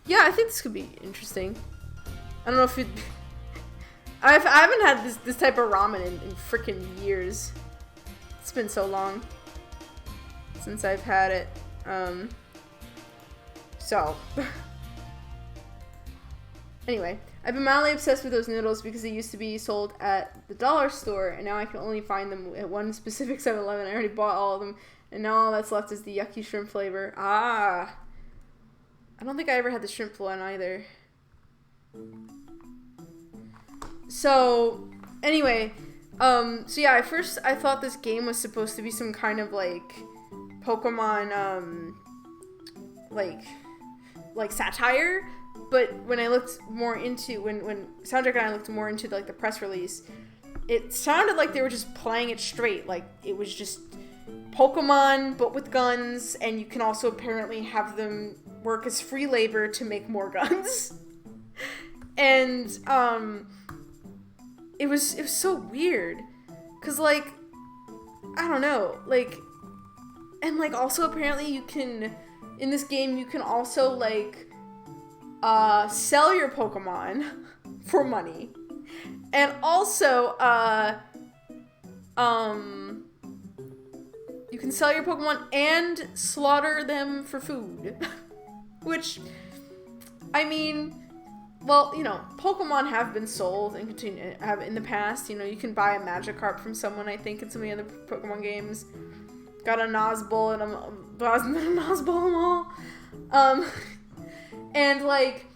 Yeah, I think this could be interesting. I don't know if it... I haven't had this type of ramen in freaking years. It's been so long since I've had it. So... Anyway, I've been mildly obsessed with those noodles because they used to be sold at the dollar store, and now I can only find them at one specific 7-Eleven. I already bought all of them, and now all that's left is the yucky shrimp flavor. Ah! I don't think I ever had the shrimp one either. So, anyway, so yeah, at first I thought this game was supposed to be some kind of, like, Pokemon, like satire, but when I looked more into, when SoundJack and I looked more into, like, the press release, it sounded like they were just playing it straight, like, it was just Pokemon, but with guns, and you can also apparently have them work as free labor to make more guns. And, it was so weird, cause, like, I don't know, like, and, like, also apparently you can, in this game, you can also, like, sell your Pokemon for money, and also, you can sell your Pokemon and slaughter them for food, which, I mean, well, you know, Pokemon have been sold and have in the past. You know, you can buy a Magikarp from someone, I think, in some of the other Pokemon games. Got a Nuzlocke and a Nuzlocke all. And, like,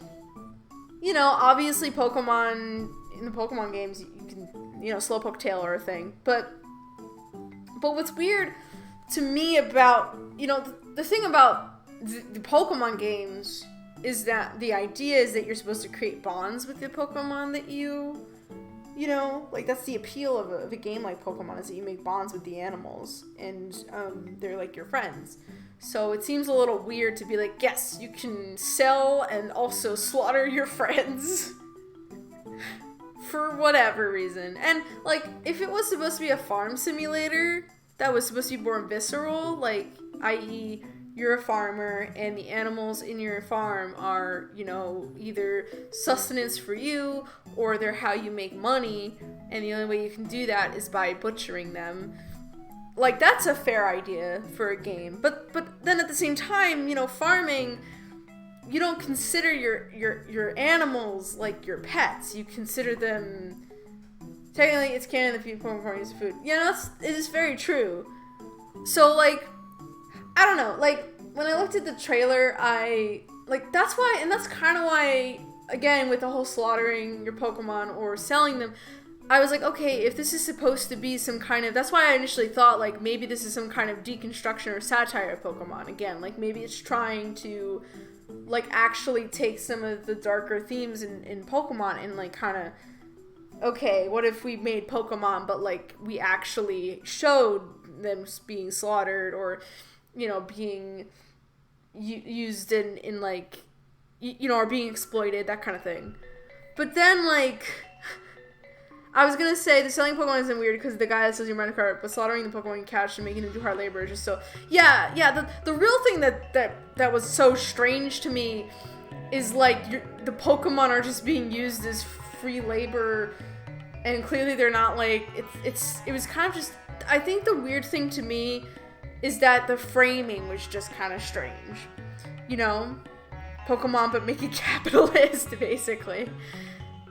you know, obviously Pokemon, in the Pokemon games, you can, you know, Slowpoke tail or a thing. But what's weird to me about, you know, the thing about the Pokemon games is that the idea is that you're supposed to create bonds with the Pokemon that you know, like, that's the appeal of a game like Pokemon, is that you make bonds with the animals, and they're like your friends. So it seems a little weird to be like, yes, you can sell and also slaughter your friends for whatever reason. And, like, if it was supposed to be a farm simulator that was supposed to be more visceral, like, i.e., you're a farmer and the animals in your farm are, you know, either sustenance for you or they're how you make money, and the only way you can do that is by butchering them. Like, that's a fair idea for a game. But then at the same time, you know, farming, you don't consider your animals like your pets. You consider them, technically it's canon that people farm use food. Yeah, it is very true. So, like, I don't know, like, when I looked at the trailer, that's why, and that's kind of why, again, with the whole slaughtering your Pokemon or selling them, I was like, okay, if this is supposed to be some kind of, that's why I initially thought, like, maybe this is some kind of deconstruction or satire of Pokemon, again, like, maybe it's trying to, like, actually take some of the darker themes in Pokemon and, like, kind of, okay, what if we made Pokemon, but, like, we actually showed them being slaughtered, or, you know, being used in like, you know, or being exploited, that kind of thing. But then, like, I was gonna say the selling Pokemon isn't weird because the guy that sells your Magikarp, but slaughtering the Pokemon you catch and making them do hard labor is just so, yeah. The real thing that was so strange to me is, like, the Pokemon are just being used as free labor, and clearly they're not, like, it was kind of just, I think the weird thing to me is that the framing was just kind of strange. You know? Pokemon, but make it capitalist, basically.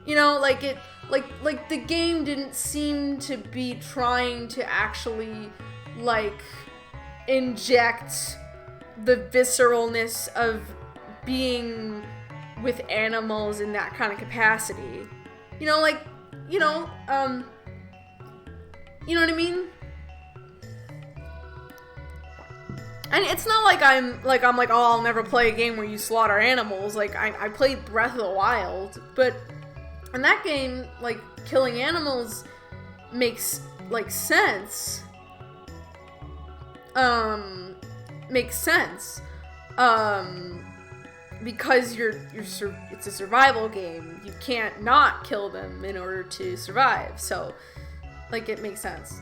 You know, like, the game didn't seem to be trying to actually, like, inject the visceralness of being with animals in that kind of capacity. You know, like, you know what I mean? And it's not like I'm like, oh, I'll never play a game where you slaughter animals. Like, I played Breath of the Wild, but in that game, like, killing animals makes, like, sense. Makes sense. Because it's a survival game. You can't not kill them in order to survive. So, like, it makes sense.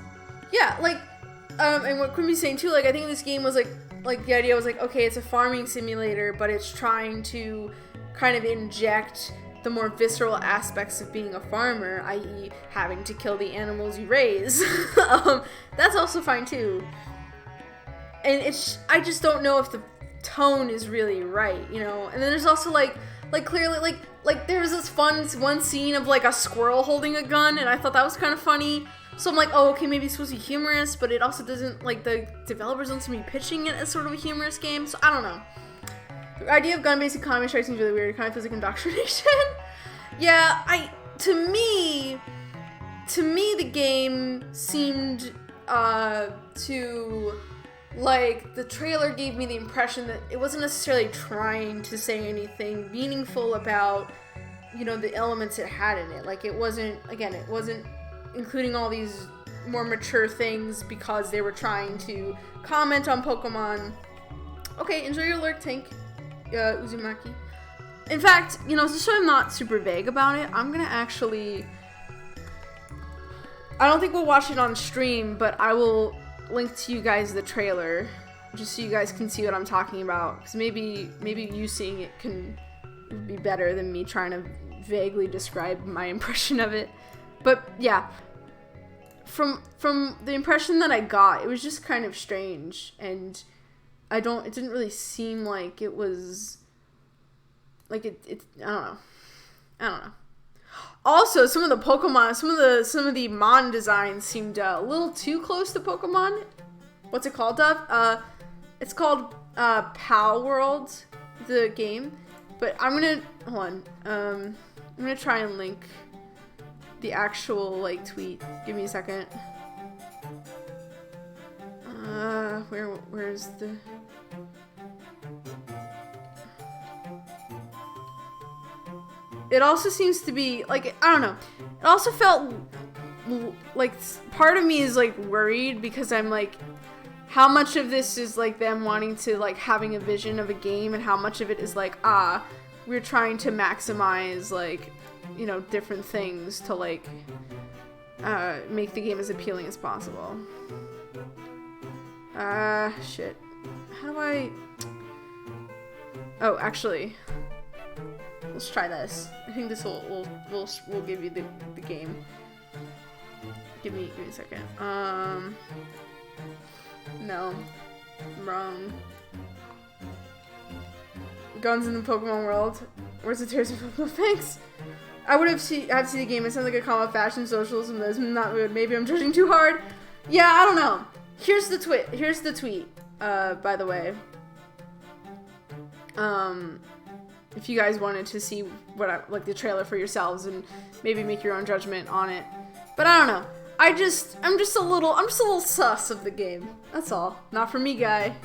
Yeah, like, and what Quimby's saying too, like, I think this game was like the idea was like, okay, it's a farming simulator, but it's trying to kind of inject the more visceral aspects of being a farmer, i.e. having to kill the animals you raise. That's also fine too. And I just don't know if the tone is really right, you know? And then there's also like clearly, like there's this one scene of like a squirrel holding a gun, and I thought that was kind of funny. So I'm like, oh, okay, maybe it's supposed to be humorous, but it also doesn't, like, the developers don't seem to be pitching it as sort of a humorous game, so I don't know. The idea of gun-based economy strikes me really weird. It kind of feels like indoctrination. Yeah, to me, the game seemed, to, like, the trailer gave me the impression that it wasn't necessarily trying to say anything meaningful about, you know, the elements it had in it. Like, it wasn't including all these more mature things because they were trying to comment on Pokemon. Okay, enjoy your lurk, Tank, Uzumaki. In fact, you know, just so I'm not super vague about it, I'm gonna actually... I don't think we'll watch it on stream, but I will link to you guys the trailer, just so you guys can see what I'm talking about, because maybe you seeing it can be better than me trying to vaguely describe my impression of it. But yeah, from the impression that I got, it was just kind of strange, and it didn't really seem like it was, like it I don't know. Also, some of the Pokemon, some of the Mon designs seemed a little too close to Pokemon. What's it called, Dove? It's called Pal World, the game. But I'm gonna I'm gonna try and link the actual, like, tweet. Give me a second. Where's the... It also seems to be, like, I don't know. It also felt, like, part of me is, like, worried because I'm, like, how much of this is, like, them wanting to, like, having a vision of a game, and how much of it is, like, we're trying to maximize, like, you know, different things to, like, make the game as appealing as possible. Shit. How do I... Oh, actually, let's try this. I think this will give you the game. Give me a second. No. I'm wrong. Guns in the Pokemon world. Where's the Tears of Pokemon? Thanks! I would have seen the game. It sounds like a combo fashion socialism that is not good. Maybe I'm judging too hard. Yeah, I don't know. Here's the tweet. By the way. If you guys wanted to see like the trailer for yourselves and maybe make your own judgment on it. But I don't know. I'm just a little sus of the game. That's all. Not for me, guy.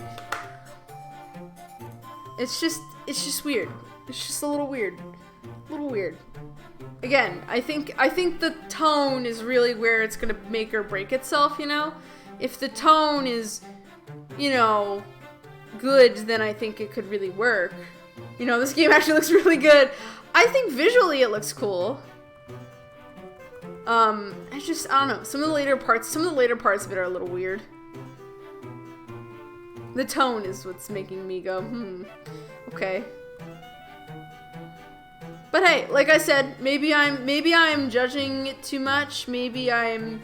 It's just weird. It's just a little weird. Again, I think the tone is really where it's gonna make or break itself, you know? If the tone is, you know, good, then I think it could really work. You know, this game actually looks really good. I think visually it looks cool. I don't know. Some of the later parts of it are a little weird. The tone is what's making me go, okay. But hey, like I said, maybe I'm judging it too much. Maybe I'm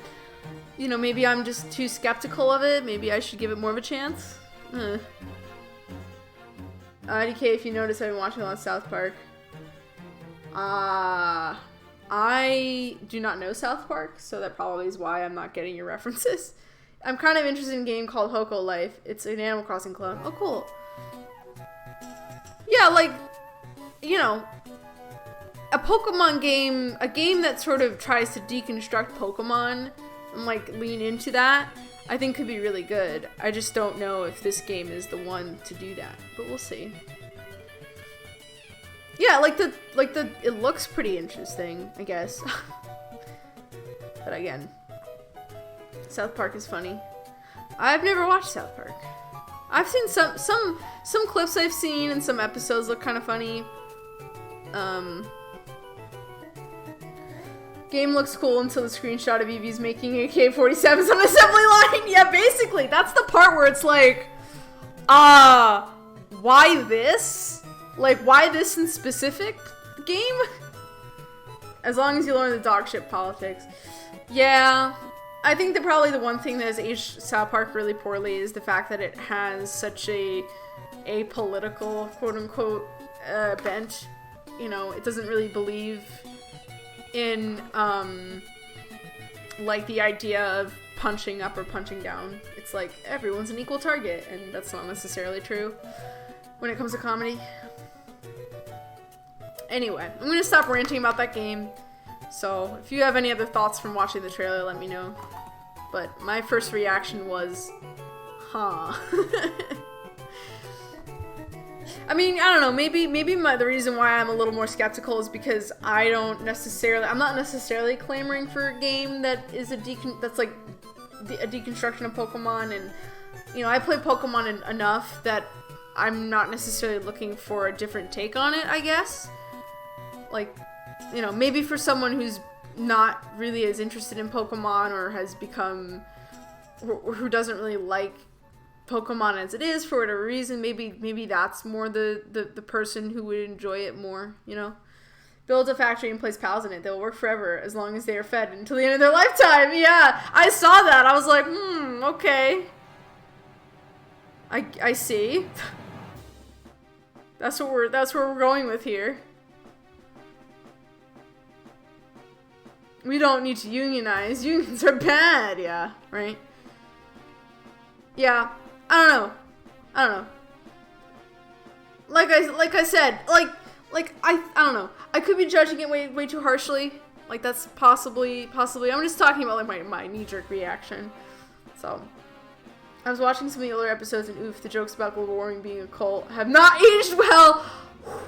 just too skeptical of it. Maybe I should give it more of a chance. IDK, if you notice, I've been watching a lot of South Park. I do not know South Park, so that probably is why I'm not getting your references. I'm kind of interested in a game called Hoko Life. It's an Animal Crossing clone. Oh, cool. Yeah, like, you know, a Pokemon game, a game that sort of tries to deconstruct Pokemon and, like, lean into that. I think could be really good. I just don't know if this game is the one to do that, but we'll see. Yeah, it looks pretty interesting, I guess. But again, South Park is funny. I've never watched South Park. I've seen some clips I've seen, and some episodes look kind of funny. Game looks cool until the screenshot of Evie's making AK-47s on the assembly line. Yeah, basically, that's the part where it's like, why this? Like, why this in specific game? As long as you learn the dog shit politics. Yeah, I think that probably the one thing that has aged South Park really poorly is the fact that it has such a apolitical, quote-unquote, bent. You know, it doesn't really believe in, like, the idea of punching up or punching down. It's like, everyone's an equal target, and that's not necessarily true when it comes to comedy. Anyway, I'm gonna stop ranting about that game. So, if you have any other thoughts from watching the trailer, let me know. But my first reaction was, huh. I mean, I don't know, maybe the reason why I'm a little more skeptical is because I'm not necessarily clamoring for a game that is that's like a deconstruction of Pokemon, and, you know, I play Pokemon enough that I'm not necessarily looking for a different take on it, I guess. Like, you know, maybe for someone who's not really as interested in Pokemon, or has become, or who doesn't really like Pokemon as it is for whatever reason, maybe that's more the person who would enjoy it more, you know? Build a factory and place pals in it. They'll work forever as long as they are fed until the end of their lifetime. Yeah, I saw that. I was like, okay. I see. That's where we're going with here. We don't need to unionize. Unions are bad. Yeah, right? Yeah, I don't know. Like I said, I don't know. I could be judging it way too harshly. Like, that's possibly. I'm just talking about, like, my knee-jerk reaction. So, I was watching some of the older episodes, and oof, the jokes about global warming being a cult have not aged well.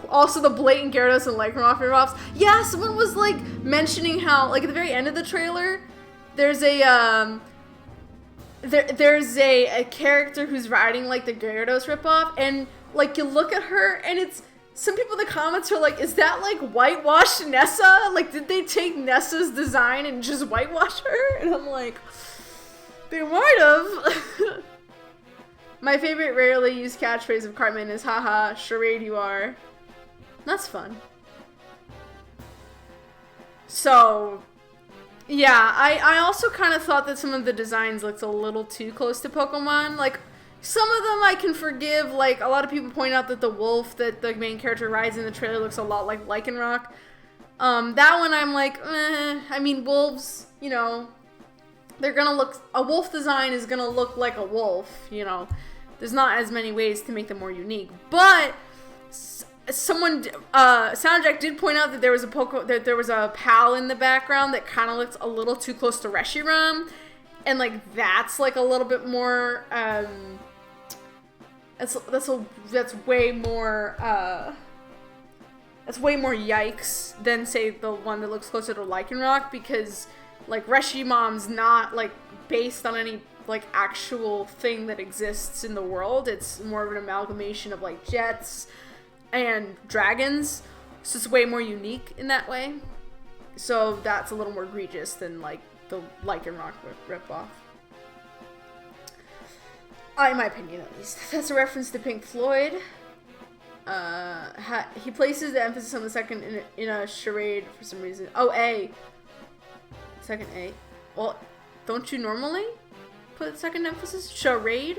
Also, the blatant Gyarados and Lycanroc ripoffs. Yeah, someone was, like, mentioning how, like, at the very end of the trailer, there's a character who's riding, like, the Gyarados ripoff, and, like, you look at her, and it's, some people in the comments are like, is that, like, whitewashed Nessa? Like, did they take Nessa's design and just whitewash her? And I'm like, they might have. My favorite rarely used catchphrase of Cartman is, haha, charade you are. That's fun. So, yeah, I also kind of thought that some of the designs looked a little too close to Pokemon. Like, some of them I can forgive. Like, a lot of people point out that the wolf that the main character rides in the trailer looks a lot like Lycanroc. That one I'm like, I mean, wolves, you know, they're gonna look, a wolf design is gonna look like a wolf, you know. There's not as many ways to make them more unique. But someone, SoundJack did point out that there was a pal in the background that kind of looked a little too close to Reshiram, and, like, that's, like, a little bit more, that's way more yikes than, say, the one that looks closer to Lycanroc, because, like, Reshiram's not, like, based on any, like, actual thing that exists in the world. It's more of an amalgamation of, like, jets and dragons, so it's way more unique in that way. So that's a little more egregious than, like, the Lycanroc ripoff. In my opinion, at least. That's a reference to Pink Floyd. He places the emphasis on the second in a charade for some reason. Oh, A. Second A. Well, don't you normally put second emphasis? Charade?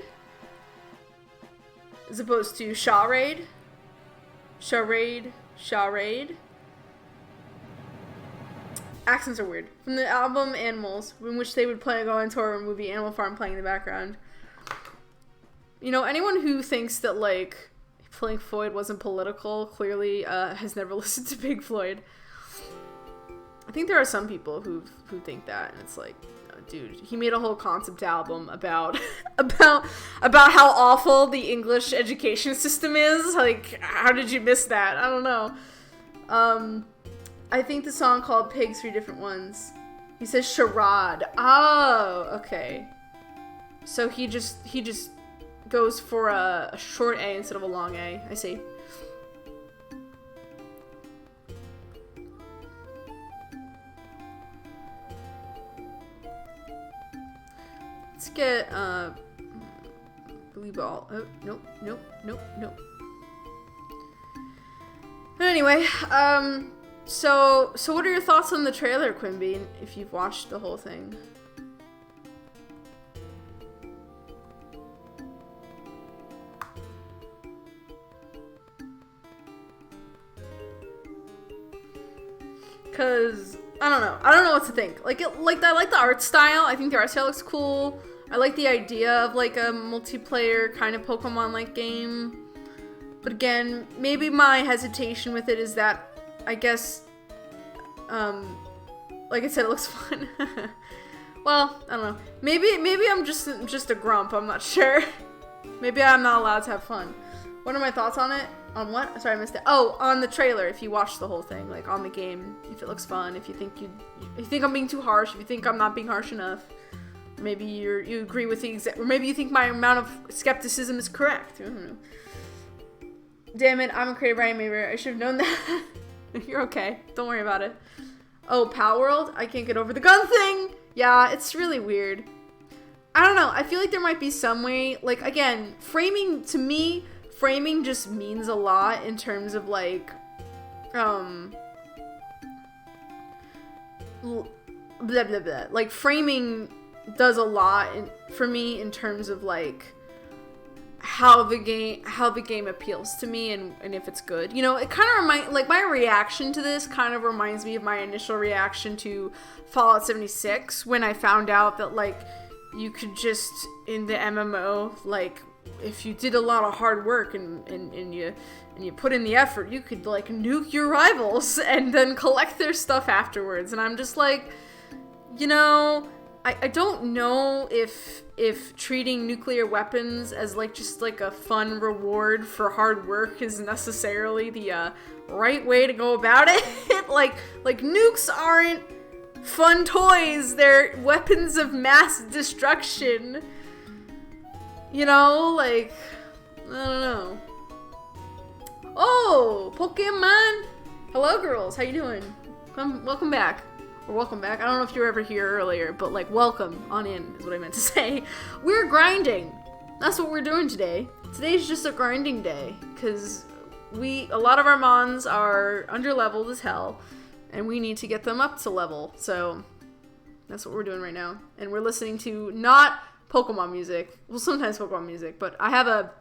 As opposed to charade? Charade. Accents are weird. From the album Animals, in which they would go into a movie Animal Farm playing in the background. You know, anyone who thinks that, like, Pink Floyd wasn't political clearly has never listened to Pink Floyd. I think there are some people who think that, and it's like, dude, he made a whole concept album about about how awful the English education system is. Like, how did you miss that? I don't know. I think the song called Pigs, 3 different ones. He says charade. Oh, okay. So he just goes for a short A instead of a long A. I see. Let's get blue ball. Oh, nope. But anyway, so what are your thoughts on the trailer, Quimby, if you've watched the whole thing? Cause I don't know what to think. I like the art style. I think the art style looks cool. I like the idea of like a multiplayer kind of Pokemon-like game. But again, maybe my hesitation with it is that I guess, like I said, it looks fun. Well, I don't know. Maybe I'm just a grump. I'm not sure. Maybe I'm not allowed to have fun. What are my thoughts on it? On what? Sorry, I missed it. Oh, on the trailer. If you watch the whole thing, like on the game, if it looks fun, if you think I'm being too harsh, if you think I'm not being harsh enough, maybe you agree with or maybe you think my amount of skepticism is correct. I don't know. Damn it, I'm a creative writing major. I should have known that. You're okay. Don't worry about it. Oh, Pal World? I can't get over the gun thing. Yeah, it's really weird. I don't know. I feel like there might be some way, like, again, framing, to me, framing just means a lot in terms of, like, blah, blah, blah. Like, framing does a lot for me in terms of, like, how the game appeals to me and if it's good. You know, it kind of like, my reaction to this kind of reminds me of my initial reaction to Fallout 76 when I found out that, like, you could just, in the MMO, like, if you did a lot of hard work and you put in the effort, you could, like, nuke your rivals and then collect their stuff afterwards. And I'm just like, you know, I don't know if treating nuclear weapons as, like, just, like, a fun reward for hard work is necessarily the right way to go about it. like nukes aren't fun toys. They're weapons of mass destruction. You know, like, I don't know. Oh, Pokemon! Hello, girls. How you doing? Welcome back. Or welcome back. I don't know if you were ever here earlier, but, like, welcome on in is what I meant to say. We're grinding. That's what we're doing today. Today's just a grinding day, because a lot of our mons are under-leveled as hell, and we need to get them up to level. So that's what we're doing right now. And we're listening to not Pokemon music. Well, sometimes Pokemon music, but I have a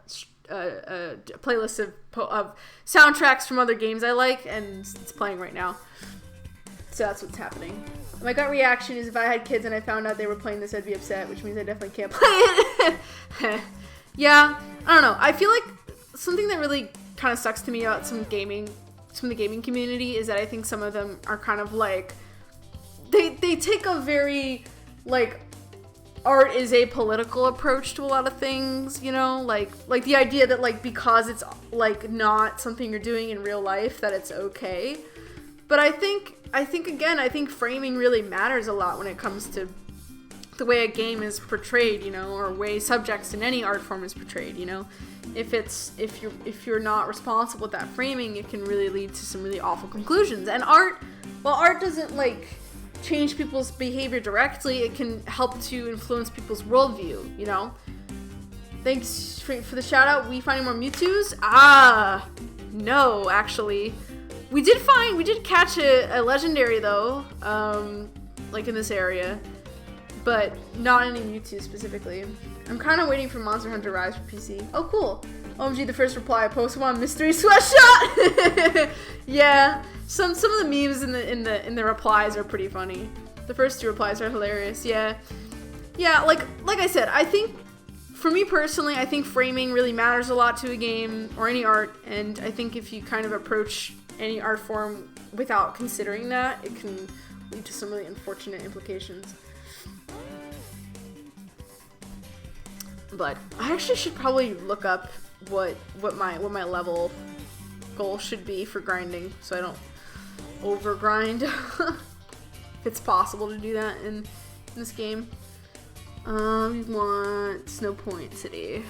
playlist of soundtracks from other games I like, and it's playing right now. So that's what's happening. My gut reaction is if I had kids and I found out they were playing this, I'd be upset, which means I definitely can't play it. Yeah, I don't know. I feel like something that really kind of sucks to me about some of the gaming community is that I think some of them are kind of like, they take a very, like, art is a political approach to a lot of things, you know, like the idea that, like, because it's, like, not something you're doing in real life, that it's okay. But I think framing really matters a lot when it comes to the way a game is portrayed, you know, or way subjects in any art form is portrayed, you know. If you're not responsible with that framing, it can really lead to some really awful conclusions. And art doesn't, like, change people's behavior directly, it can help to influence people's worldview, you know. Thanks for the shout out. We finding more Mewtwo's? No, actually. We did catch a legendary though, like in this area, but not any Mewtwo specifically. I'm kind of waiting for Monster Hunter Rise for PC. Oh, cool. OMG, the first reply, Pokemon Mystery Sweatshot! Yeah, some of the memes in the replies are pretty funny. The first 2 replies are hilarious, yeah. Yeah, like I said, I think, for me personally, I think framing really matters a lot to a game, or any art, and I think if you kind of approach any art form without considering that, it can lead to some really unfortunate implications. But I actually should probably look up what my level goal should be for grinding, so I don't over grind. If it's possible to do that in this game. We want Snow Point City.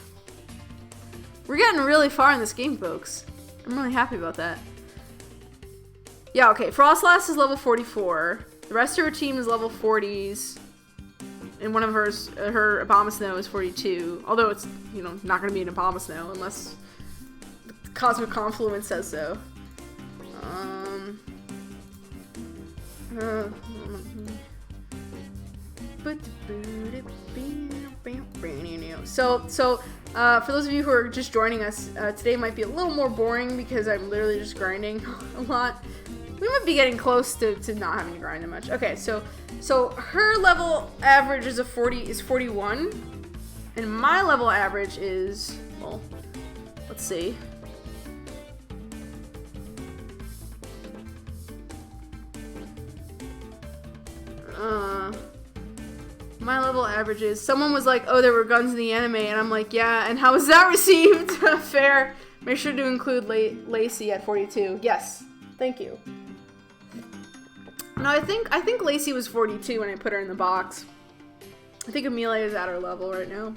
We're getting really far in this game, folks. I'm really happy about that. Yeah, okay. Frostlass is level 44. The rest of her team is level 40s. And one of her Abomasnow is 42. Although it's, you know, not going to be an Abomasnow unless the Cosmic Confluence says so. So for those of you who are just joining us, today might be a little more boring because I'm literally just grinding a lot. We might be getting close to not having to grind that much. Okay, so her level average is 41, and my level average is, well, let's see. My level average is, someone was like, oh, there were guns in the anime, and I'm like, yeah, and how was that received? Fair. Make sure to include Lacey at 42. Yes, thank you. No, I think Lacey was 42 when I put her in the box. I think Amelia is at her level right now.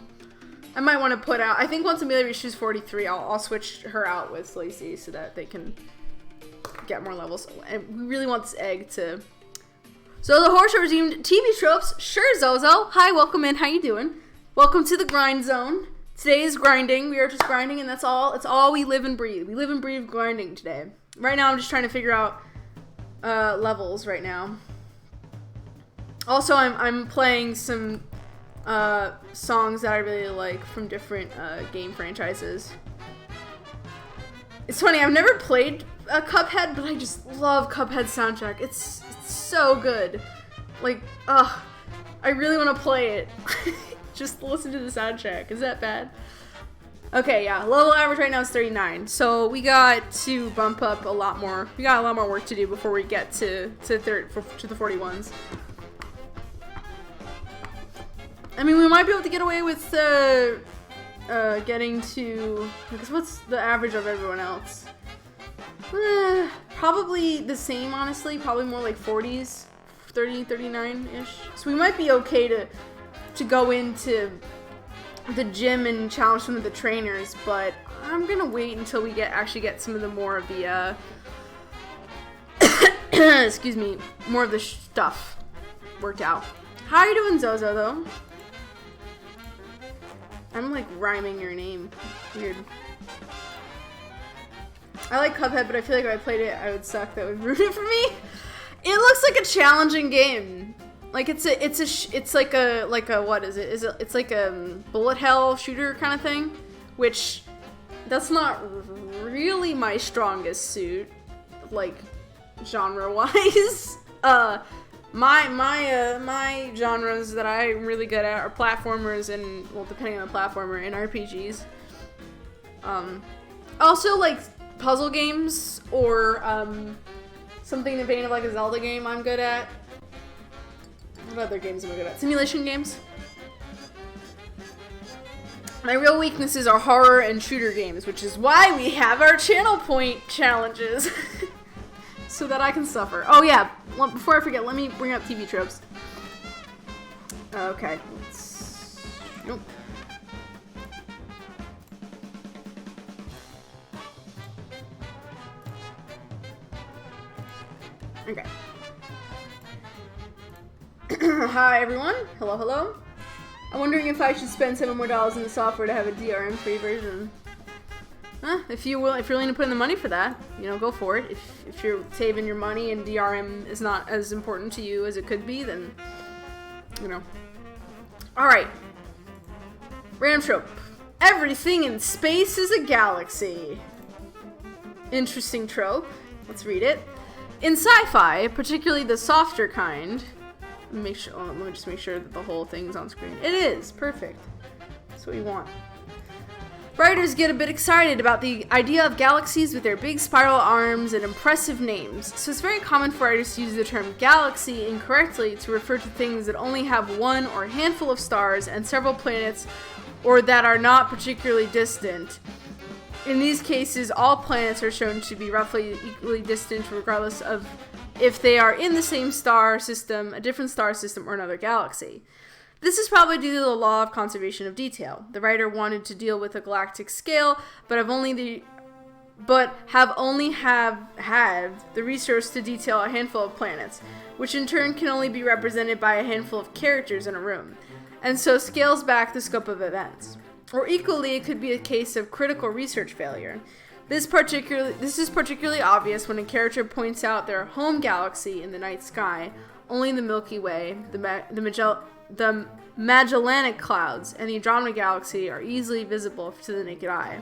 I might want to put out, I think once Amelia reaches 43, I'll switch her out with Lacey so that they can get more levels. And we really want this egg to... So the horse resumed TV tropes. Sure, Zozo. Hi, welcome in. How you doing? Welcome to the grind zone. Today is grinding. We are just grinding, and that's all. It's all we live and breathe. We live and breathe grinding today. Right now, I'm just trying to figure out levels right now. Also, I'm playing some songs that I really like from different game franchises. It's funny. I've never played Cuphead, but I just love Cuphead's soundtrack. It's so good. Like, I really want to play it. Just listen to the soundtrack. Is that bad? Okay, yeah. Level average right now is 39. So we got to bump up a lot more. We got a lot more work to do before we get to the 41s. I mean, we might be able to get away with getting to... Because what's the average of everyone else? Probably the same, honestly. Probably more like 40s, 30, 39-ish. So we might be okay to go into the gym and challenge some of the trainers, but I'm gonna wait until we actually get some of the more of the excuse me, more of the stuff worked out. How are you doing, Zozo, though? I'm like rhyming your name. Weird. I like Cuphead, but I feel like if I played it, I would suck. That would ruin it for me. It looks like a challenging game. Like it's like a what is it? It's like a bullet hell shooter kind of thing, which that's not really my strongest suit, like genre wise. My genres that I'm really good at are platformers and, well, depending on the platformer, and RPGs. Also like puzzle games or something in the vein of like a Zelda game I'm good at. What other games am I good at? Simulation games. My real weaknesses are horror and shooter games, which is why we have our channel point challenges. So that I can suffer. Oh yeah, before I forget, let me bring up TV tropes. Okay. Nope. Okay. Hi everyone. Hello, hello. I'm wondering if I should spend $7 more in the software to have a DRM-free version. If you're willing to put in the money for that, you know, go for it. If you're saving your money and DRM is not as important to you as it could be, then, you know. Alright. Random trope. Everything in space is a galaxy. Interesting trope. Let's read it. In sci-fi, particularly the softer kind, let me just make sure that the whole thing's on screen. It is. Perfect. That's what we want. Writers get a bit excited about the idea of galaxies with their big spiral arms and impressive names, so it's very common for writers to use the term galaxy incorrectly to refer to things that only have one or a handful of stars and several planets, or that are not particularly distant. In these cases, all planets are shown to be roughly equally distant regardless of if they are in the same star system, a different star system, or another galaxy. This is probably due to the law of conservation of detail. The writer wanted to deal with a galactic scale, but have only had the resource to detail a handful of planets, which in turn can only be represented by a handful of characters in a room, and so scales back the scope of events. Or equally, it could be a case of critical research failure. This is particularly obvious when a character points out their home galaxy in the night sky. Only the Milky Way, the Magellanic Clouds, and the Andromeda Galaxy are easily visible to the naked eye.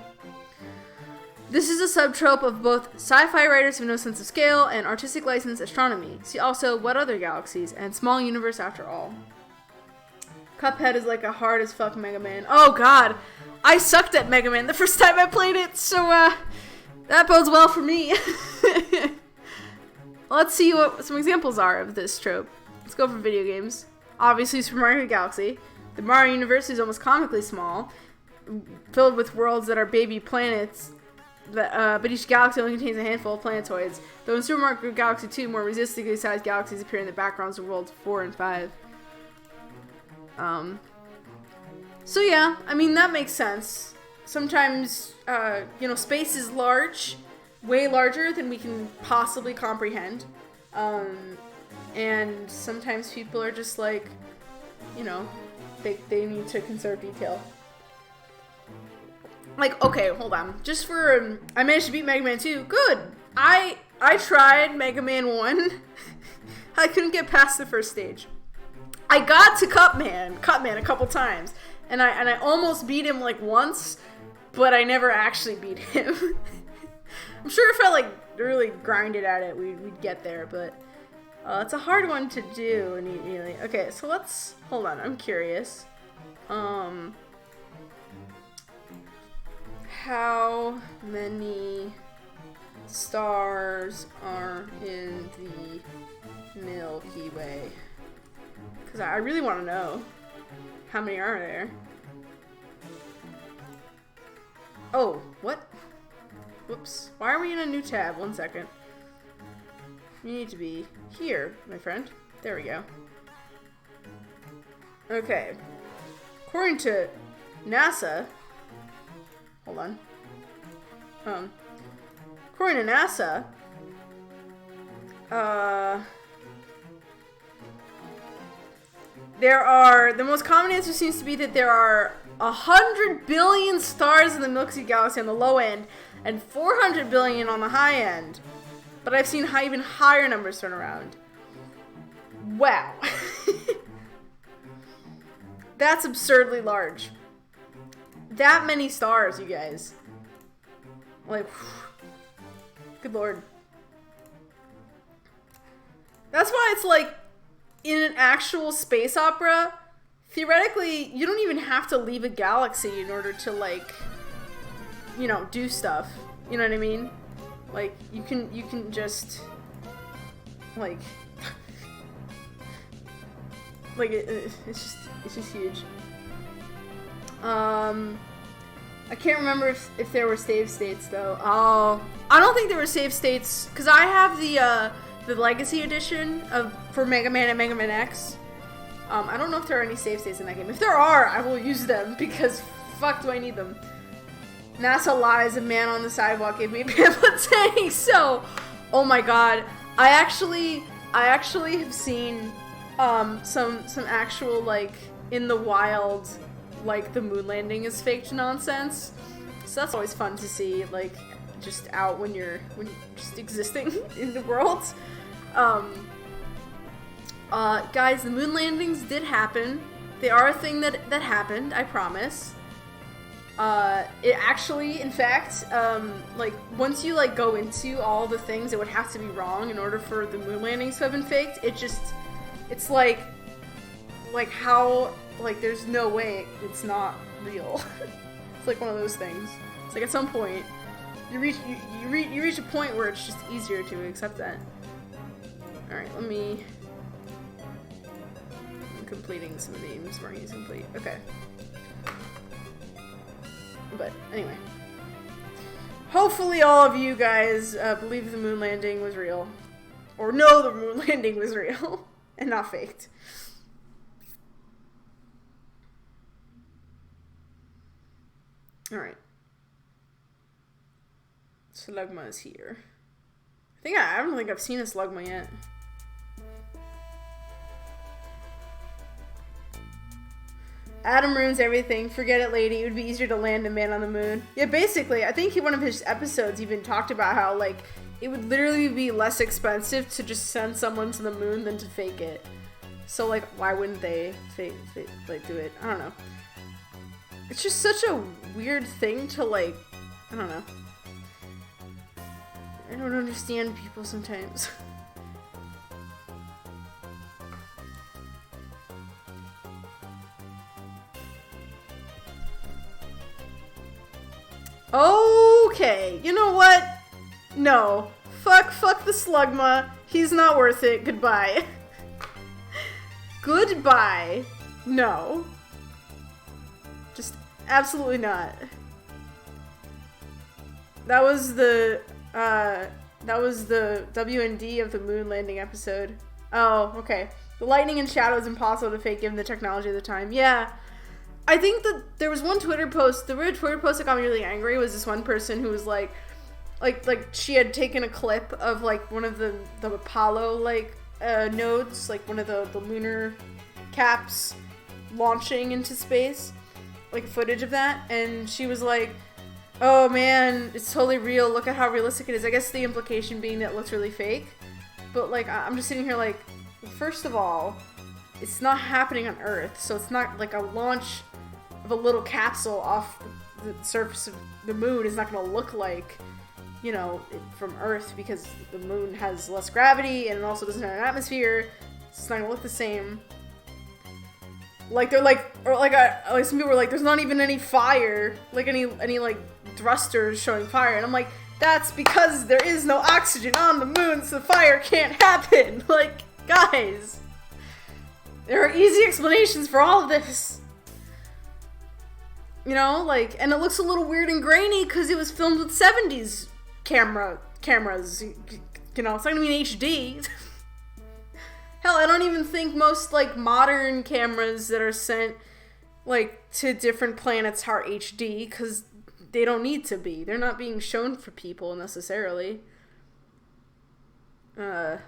This is a subtrope of both sci-fi writers who have no sense of scale and artistic license astronomy. See also What Other Galaxies and Small Universe After All. Cuphead is like a hard as fuck Mega Man. Oh god, I sucked at Mega Man the first time I played it, so that bodes well for me. Let's see what some examples are of this trope. Let's go for video games. Obviously, Super Mario Galaxy. The Mario universe is almost comically small, filled with worlds that are baby planets, but each galaxy only contains a handful of planetoids. Though in Super Mario Galaxy 2, more resistingly sized galaxies appear in the backgrounds of worlds 4 and 5. So yeah, I mean, that makes sense. Sometimes, space is large, way larger than we can possibly comprehend. And sometimes people are just like, they need to conserve detail. Like, okay, hold on. Just for, I managed to beat Mega Man 2. Good! I tried Mega Man 1. I couldn't get past the first stage. I got to Cutman a couple times. And I almost beat him like once, but I never actually beat him. I'm sure if I like really grinded at it, we'd get there, but it's a hard one to do. Okay, so let's hold on. I'm curious. How many stars are in the Milky Way? Because I really want to know. How many are there? Oh, what? Whoops. Why are we in a new tab? 1 second. You need to be here, my friend. There we go. Okay. According to NASA... Hold on. According to NASA... the most common answer seems to be that there are 100 billion stars in the Milky Galaxy on the low end and 400 billion on the high end. But I've seen even higher numbers thrown around. Wow. That's absurdly large. That many stars, you guys. Like, good lord. That's why it's like, in an actual space opera, theoretically, you don't even have to leave a galaxy in order to, like, do stuff. You know what I mean? Like, you can just, like, it's just huge. I can't remember if there were save states, though. Oh, I don't think there were save states, because I have the Legacy Edition for Mega Man and Mega Man X. I don't know if there are any save states in that game. If there are, I will use them, because fuck do I need them. NASA lies, a man on the sidewalk gave me a pamphlet saying so. Oh my god. I actually have seen some actual, like, in the wild, like, the moon landing is faked nonsense. So that's always fun to see, like, just out when you're just existing in the world. Guys, the moon landings did happen. They are a thing that happened, I promise. It actually, in fact, like, once you, like, go into all the things that would have to be wrong in order for the moon landings to have been faked, it's like how, like, there's no way it's not real. It's like one of those things. It's like at some point, you reach a point where it's just easier to accept that. All right, I'm completing some of these. Marie's complete. Okay. But anyway, hopefully all of you guys believe the moon landing was real, or know the moon landing was real and not faked. All right. Slugma is here. I don't think I've seen a Slugma yet. Adam ruins everything. Forget it, lady. It would be easier to land a man on the moon. Yeah, basically, I think one of his episodes even talked about how, like, it would literally be less expensive to just send someone to the moon than to fake it. So, like, why wouldn't they like, do it? I don't know. It's just such a weird thing to, like, I don't know. I don't understand people sometimes. Okay, you know what? No. Fuck the Slugma. He's not worth it. Goodbye. Goodbye. No. Just absolutely not. That was the WND of the moon landing episode. Oh, okay. The lightning and shadow is impossible to fake given the technology of the time. Yeah. I think that there was one Twitter post, the weird Twitter post that got me really angry was this one person who was like she had taken a clip of like one of the Apollo nodes, like one of the lunar caps launching into space, like footage of that, and she was like, oh man, it's totally real, look at how realistic it is. I guess the implication being that it looks really fake, but like I'm just sitting here like, first of all, it's not happening on Earth, so it's not like a launch of a little capsule off the surface of the moon is not going to look like, you know, from Earth, because the moon has less gravity and it also doesn't have an atmosphere, so it's not going to look the same. Like they're like, or like some people were like, there's not even any fire, like any like thrusters showing fire, and I'm like, that's because there is no oxygen on the moon, so the fire can't happen. Like, guys, there are easy explanations for all of this. You know, like, and it looks a little weird and grainy because it was filmed with 70s cameras. You know, it's not gonna be in HD. Hell, I don't even think most, like, modern cameras that are sent, like, to different planets are HD, because they don't need to be. They're not being shown for people, necessarily. So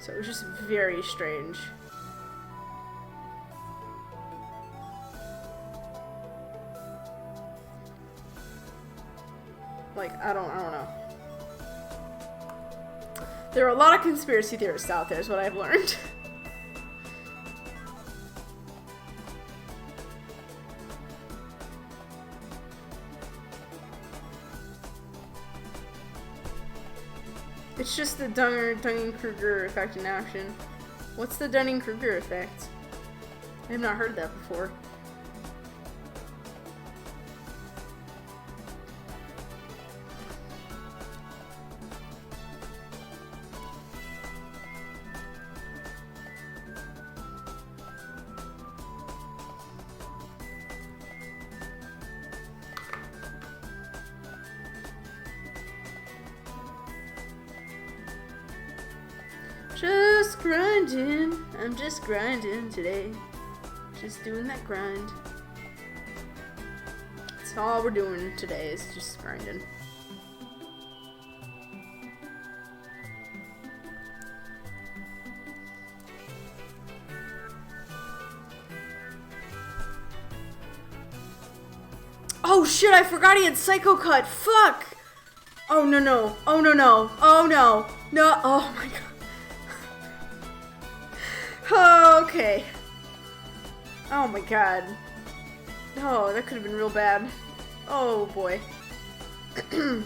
it was just very strange. Like, I don't know. There are a lot of conspiracy theorists out there, is what I've learned. It's just the Dunning-Kruger effect in action. What's the Dunning-Kruger effect? I have not heard that before. Just grinding. I'm just grinding today. Just doing that grind. That's all we're doing today, is just grinding. Oh shit, I forgot he had Psycho Cut. Fuck! Oh no no. Oh no no. Oh no. No. Oh my god. Okay. Oh my god. Oh, that could have been real bad. Oh boy. You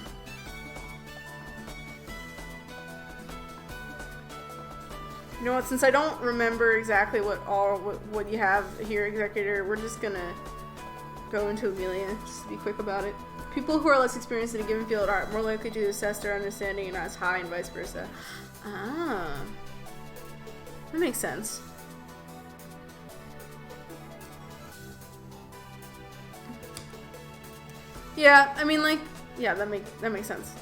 know what, since I don't remember exactly what you have here, Executor, we're just gonna go into Amelia, just to be quick about it. People who are less experienced in a given field are more likely to assess their understanding and not as high, and vice versa. Ah. That makes sense. Yeah, I mean, like, yeah, that makes sense.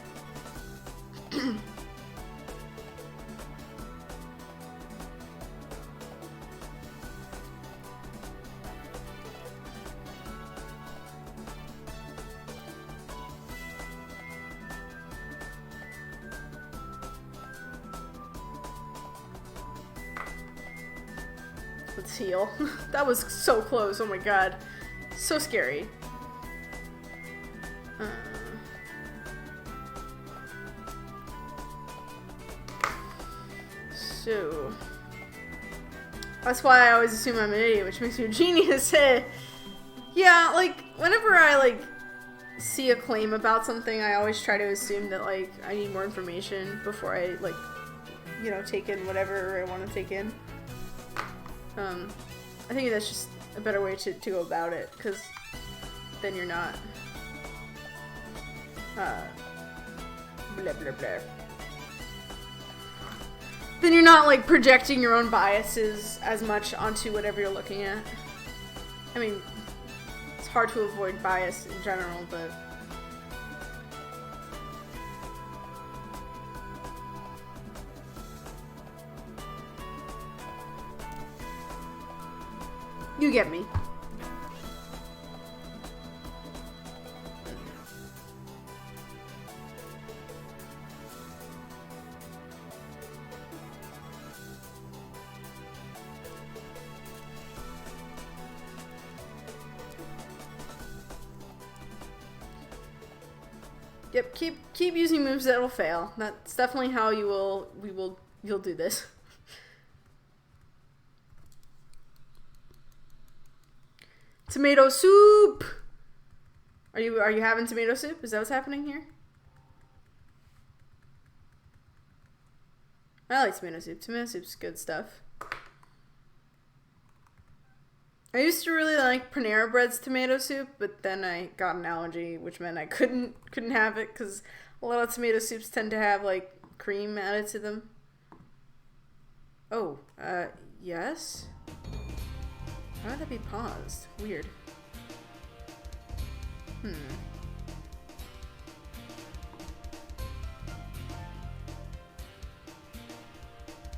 Let's heal. That was so close. Oh my god. So scary. So that's why I always assume I'm an idiot, which makes me a genius. Yeah, like whenever I like see a claim about something, I always try to assume that like I need more information before I like, you know, take in whatever I want to take in. I think that's just a better way to go about it, because then you're not blah blah blah. Then you're not like projecting your own biases as much onto whatever you're looking at. I mean, it's hard to avoid bias in general, but you get me. Yep, keep using moves that'll fail. That's definitely how you'll do this. Tomato soup. Are you having tomato soup? Is that what's happening here? I like tomato soup. Tomato soup's good stuff. I used to really like Panera Bread's tomato soup, but then I got an allergy, which meant I couldn't have it because a lot of tomato soups tend to have like cream added to them. Oh, yes. Why would that be paused? Weird.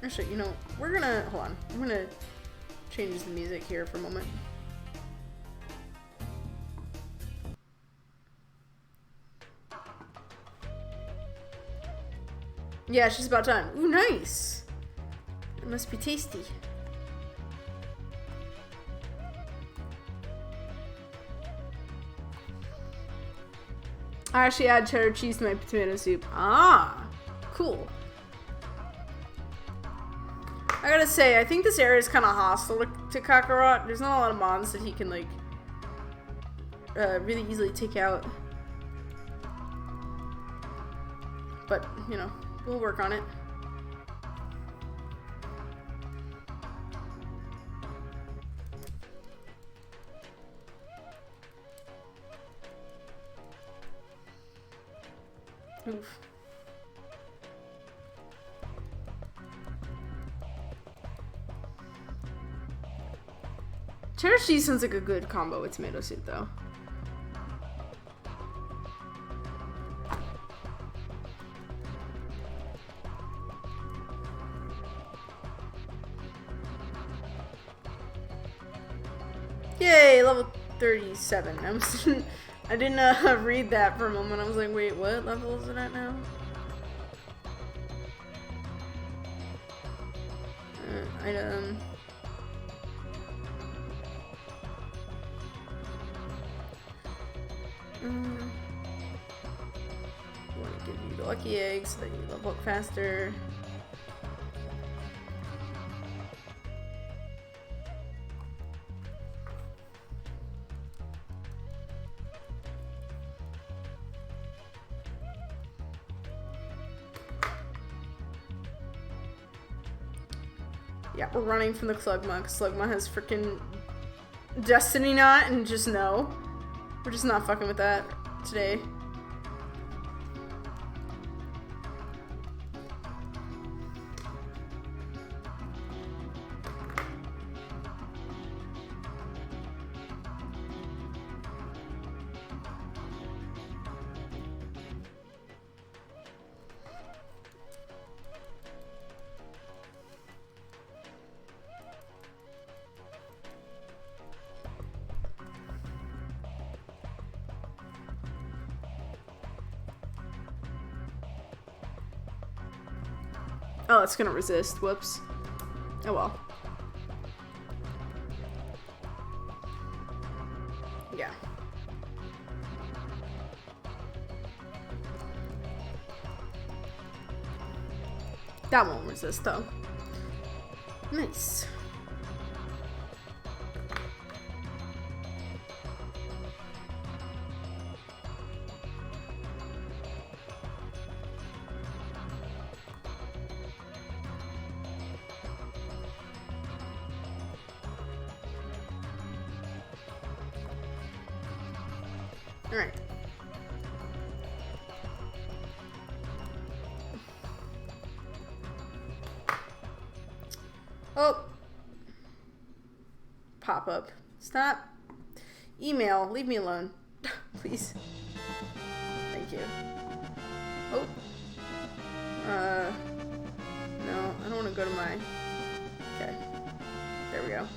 Actually, you know, we're gonna hold on. I'm gonna change the music here for a moment. Yeah, it's just about time. Ooh, nice. It must be tasty. I actually add cheddar cheese to my tomato soup. Ah, cool. I gotta say, I think this area is kind of hostile to Kakarot. There's not a lot of mons that he can, like, really easily take out. But, you know, we'll work on it. Oof. Cheddar cheese sounds like a good combo with tomato soup, though. Yay, level 37. I didn't read that for a moment. I was like, wait, what level is it at now? Item. I want to give you the lucky eggs so that you level up faster. Yeah, we're running from the Klugma, because Klugma has freaking Destiny Knot and just no. We're just not fucking with that today. Oh, it's gonna resist. Whoops. Oh well. Yeah. That won't resist though. Nice. All right. Oh. Pop up. Stop. Email. Leave me alone. Please. Thank you. Oh. No, I don't want to go to my... Okay. There we go.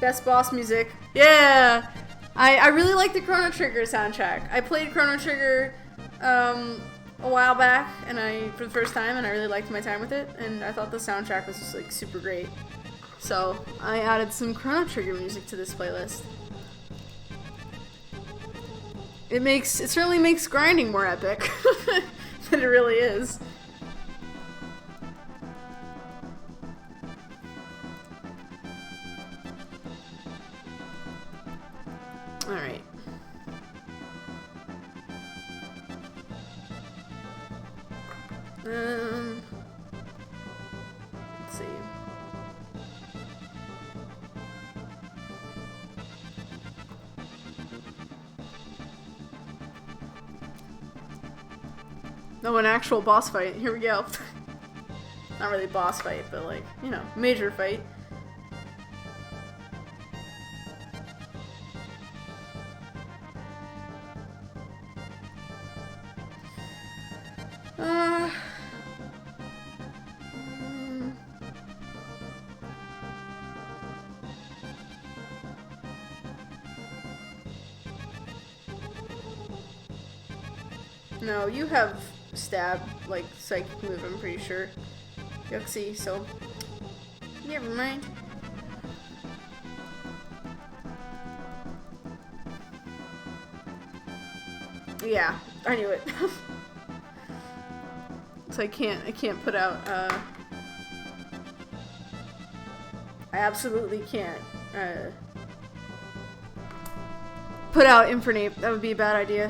Best boss music. Yeah! I really like the Chrono Trigger soundtrack. I played Chrono Trigger a while back for the first time, and I really liked my time with it, and I thought the soundtrack was just like super great. So I added some Chrono Trigger music to this playlist. It certainly makes grinding more epic than it really is. Alright. Let's see. Oh, an actual boss fight. Here we go. Not really boss fight, but like, you know, major fight. No, you have stab, like, psychic move, I'm pretty sure. Yuxie, so... Never mind. Yeah, I knew it. So I can't put out, I absolutely can't, put out Infernape. That would be a bad idea.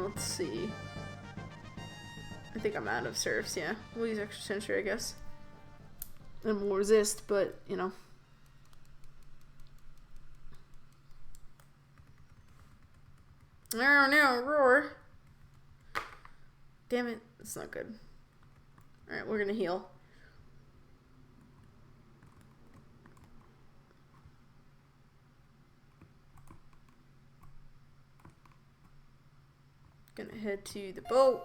Let's see. I think I'm out of surfs, yeah. We'll use extra sentry, I guess. And we'll resist, but, you know. No, roar. Damn it, that's not good. Alright, we're gonna heal. Gonna head to the boat.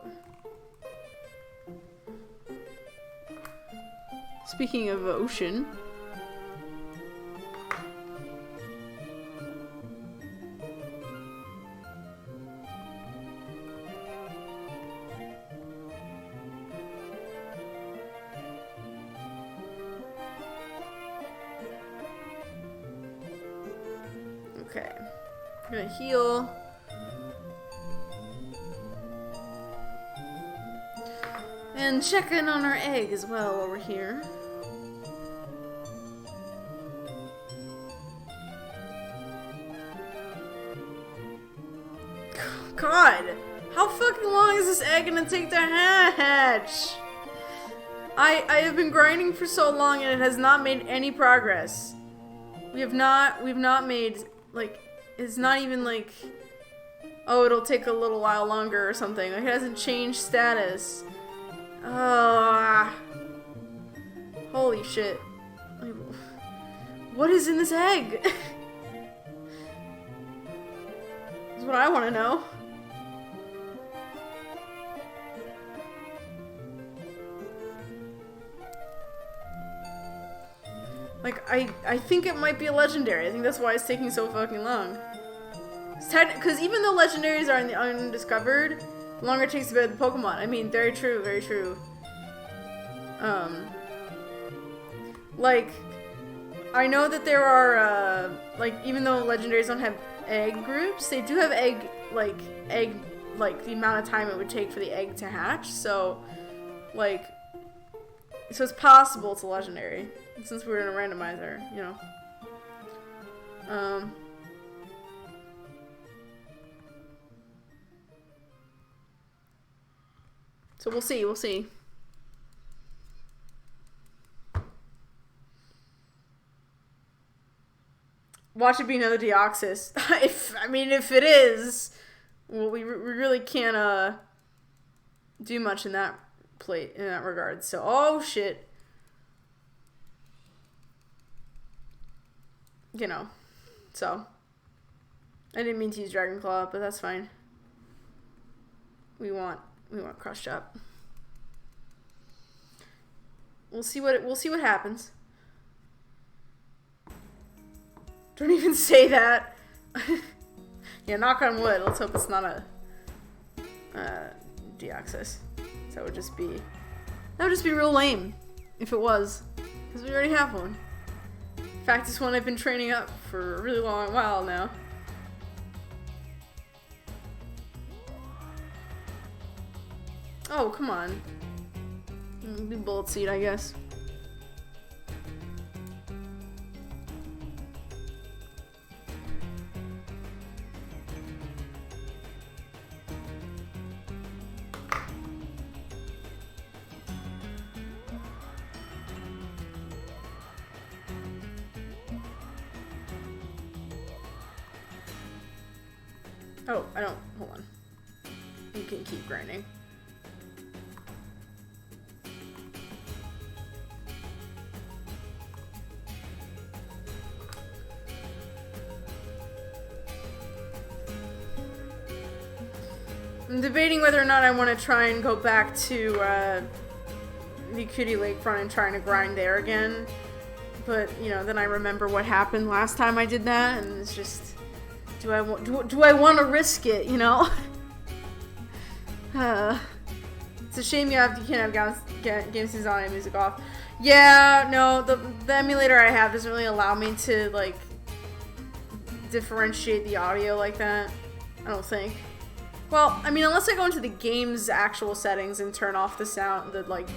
Speaking of ocean. Okay. I'm gonna heal. And checking on our egg as well over here. God, how fucking long is this egg gonna take to hatch? I have been grinding for so long and it has not made any progress. We've not made, like, it's not even like, oh, it'll take a little while longer or something. Like, it hasn't changed status. Holy shit. What is in this egg? That's what I want to know. Like, I think it might be a legendary. I think that's why it's taking so fucking long. Because even though legendaries are in the undiscovered, the longer it takes to build the Pokemon. I mean, very true, very true. Like, I know that there are, like, even though legendaries don't have egg groups, they do have egg, like, the amount of time it would take for the egg to hatch, so, like, so it's possible it's a legendary, since we're in a randomizer, you know. So we'll see, we'll see. Watch it be another Deoxys. if it is, well, we really can't do much in that regard. So, oh shit. You know. So, I didn't mean to use Dragon Claw, but that's fine. We want Crush Chop. We'll see what happens. Don't even say that. Yeah, knock on wood. Let's hope it's not a Deoxys. That would just be real lame if it was, because we already have one. In fact, it's one I've been training up for a really long while now. Oh, come on. Be Bullet Seed, I guess. Oh, I don't. Hold on. You can keep grinding. I'm debating whether or not I want to try and go back to the Cutie Lakefront and trying to grind there again. But, you know, then I remember what happened last time I did that, and it's just... Do I want to risk it, you know? It's a shame you can't have game season on and music off. Yeah, no, the emulator I have doesn't really allow me to, like, differentiate the audio like that. I don't think. Well, I mean, unless I go into the game's actual settings and turn off the sound, the, like,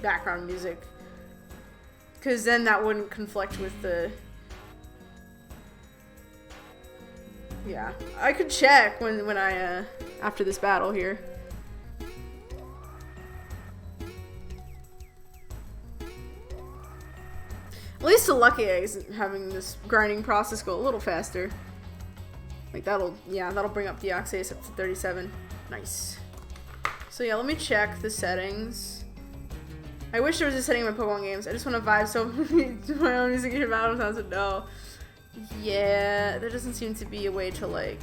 background music. Because then that wouldn't conflict with the... Yeah, I could check when I, after this battle here. At least the Lucky Egg is having this grinding process go a little faster. Like, that'll bring up the Deoxys up to 37. Nice. So yeah, let me check the settings. I wish there was a setting in my Pokemon games. I just want to vibe so to my own music in battle sounds, but no. Yeah, there doesn't seem to be a way to, like,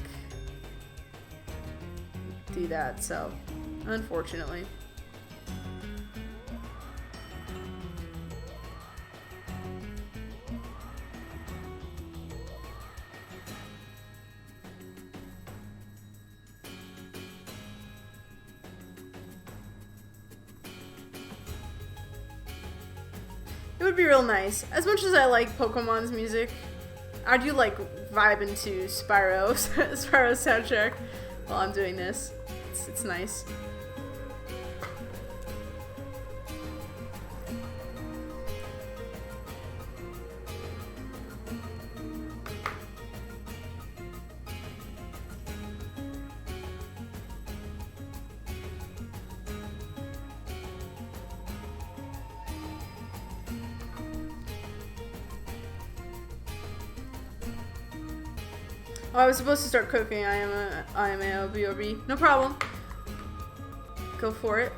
do that, so, unfortunately. It would be real nice. As much as I like Pokemon's music, I do like vibe into Spyro's soundtrack while I'm doing this. It's nice. Oh, I was supposed to start cooking. I am a BRB. No problem. Go for it.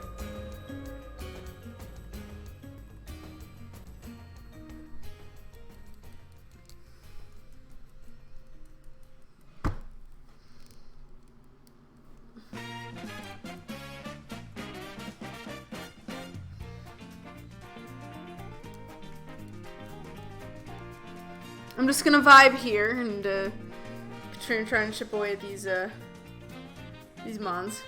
I'm just gonna vibe here and try and chip away at these mons.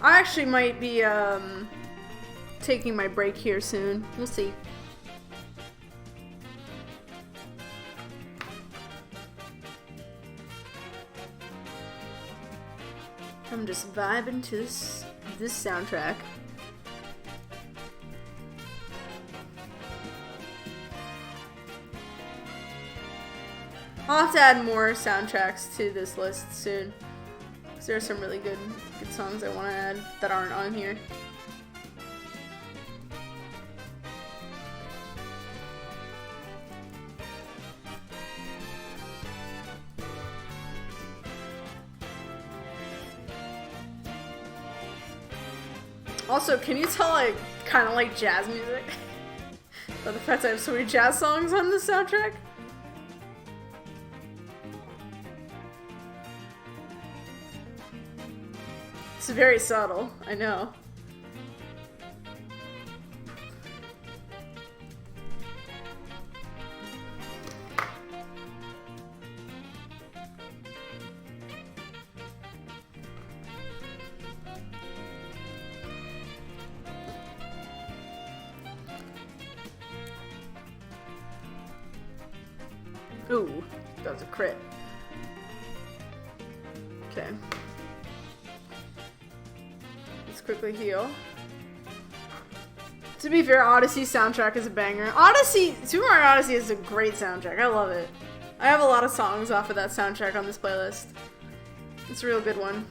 I actually might be taking my break here soon. We'll see. I'm just vibing to this soundtrack. I'll have to add more soundtracks to this list soon. Because there are some really good songs I want to add that aren't on here. Also, can you tell I kind of like jazz music? By the fact I have so many jazz songs on this soundtrack? It's very subtle, I know. Ooh, that was a crit. Okay. Let's quickly heal. To be fair, Odyssey's soundtrack is a banger. Super Mario Odyssey is a great soundtrack. I love it. I have a lot of songs off of that soundtrack on this playlist. It's a real good one.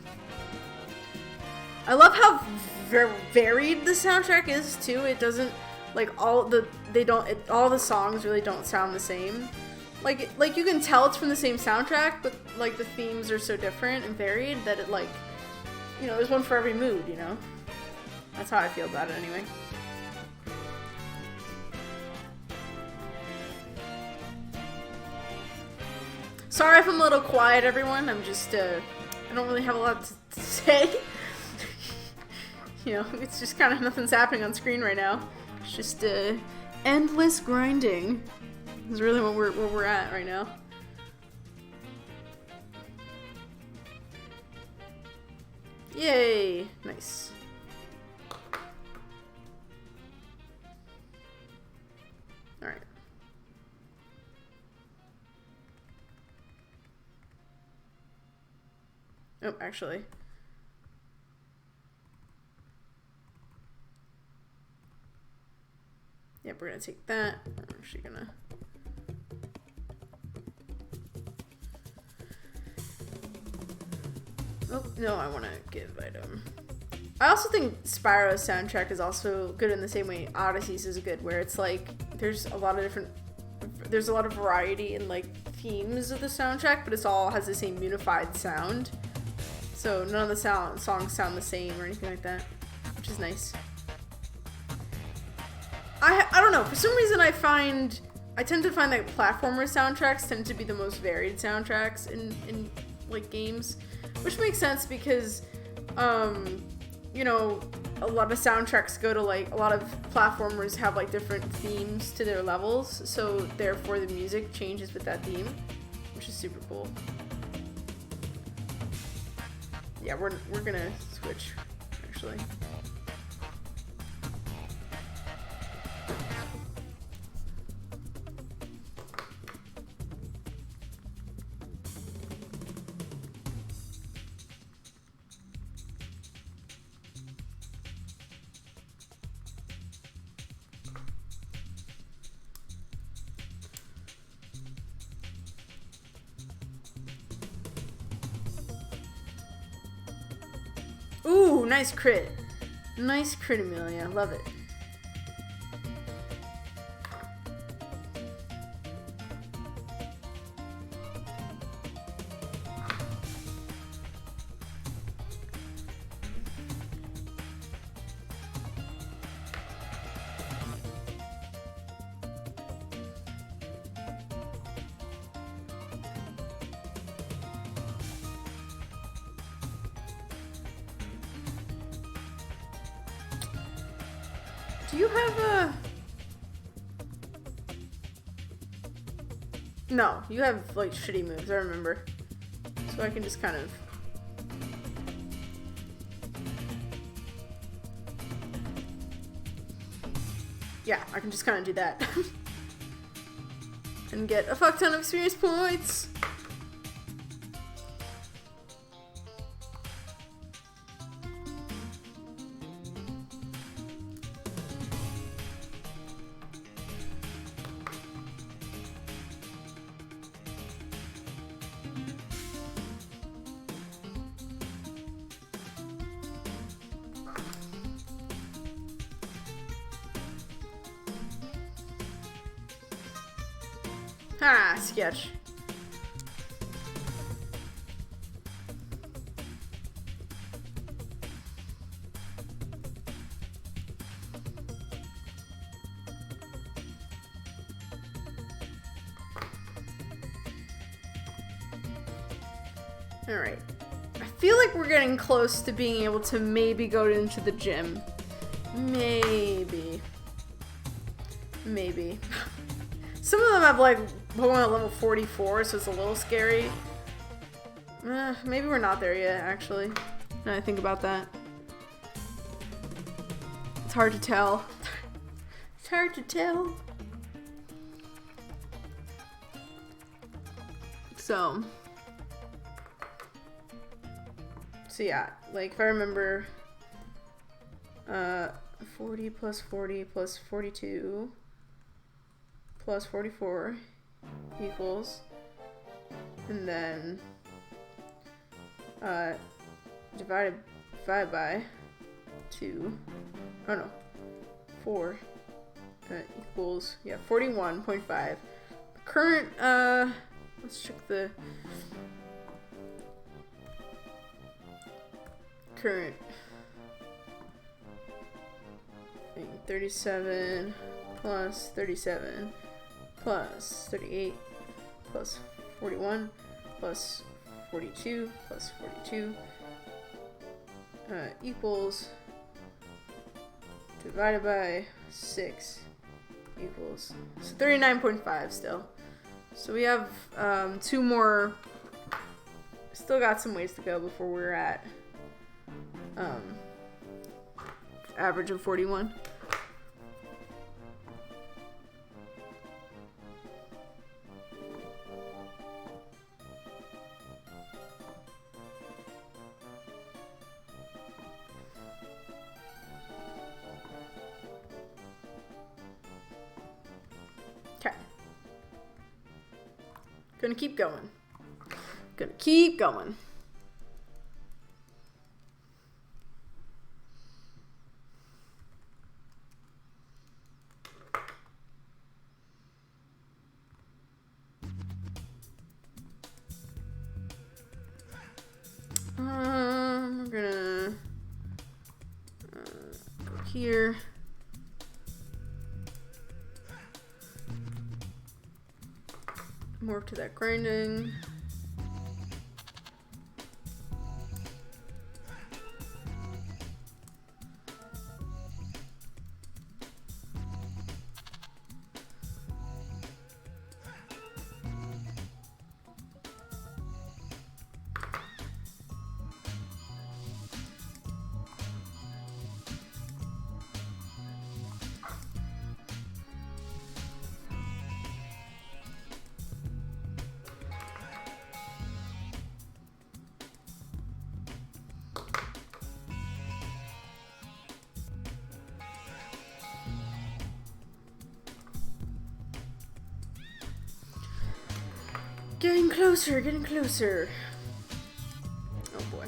I love how varied the soundtrack is too. It doesn't like all the songs really don't sound the same. Like you can tell it's from the same soundtrack, but like the themes are so different and varied that it like, you know, there's one for every mood, you know? That's how I feel about it anyway. Sorry if I'm a little quiet, everyone. I'm just, I don't really have a lot to say. You know, it's just kind of nothing's happening on screen right now. It's just, endless grinding. Is really what we're at right now. Yay! Nice. All right. Oh, actually. Yep, we're gonna take that. I'm actually gonna. Oh, no, I want to give item. I also think Spyro's soundtrack is also good in the same way Odyssey's is good, where it's like, there's a lot of variety in like themes of the soundtrack, but it's all has the same unified sound. So none of the songs sound the same or anything like that, which is nice. I don't know, for some reason I tend to find that platformer soundtracks tend to be the most varied soundtracks in like games. Which makes sense because, you know, a lot of soundtracks go to like, a lot of platformers have like different themes to their levels, so therefore the music changes with that theme, which is super cool. Yeah, we're gonna switch, actually. Ooh, nice crit. Nice crit, Amelia. Love it. Do you have a... No, you have like shitty moves, I remember. So I can just kind of... Yeah, I can just kind of do that. And get a fuck ton of experience points! Ah, sketch. Alright. I feel like we're getting close to being able to maybe go into the gym. Maybe. Maybe. Some of them have like Pokemon at level 44, so it's a little scary. Maybe we're not there yet, actually. Now I think about that. It's hard to tell. It's hard to tell. So yeah, like if I remember 40 plus 40 plus 42 plus 44 equals, and then divided by 2, oh no, 4 equals, yeah, 41.5. Current, let's check the current thing. 37 plus 37 plus 38 plus 41 plus 42 plus 42 equals, divided by 6 equals, so 39.5 still. So we have 2 more, still got some ways to go before we're at average of 41. Okay. Gonna keep going. Gonna keep going. We're gonna go here. More to that grinding. Getting closer, getting closer. Oh boy.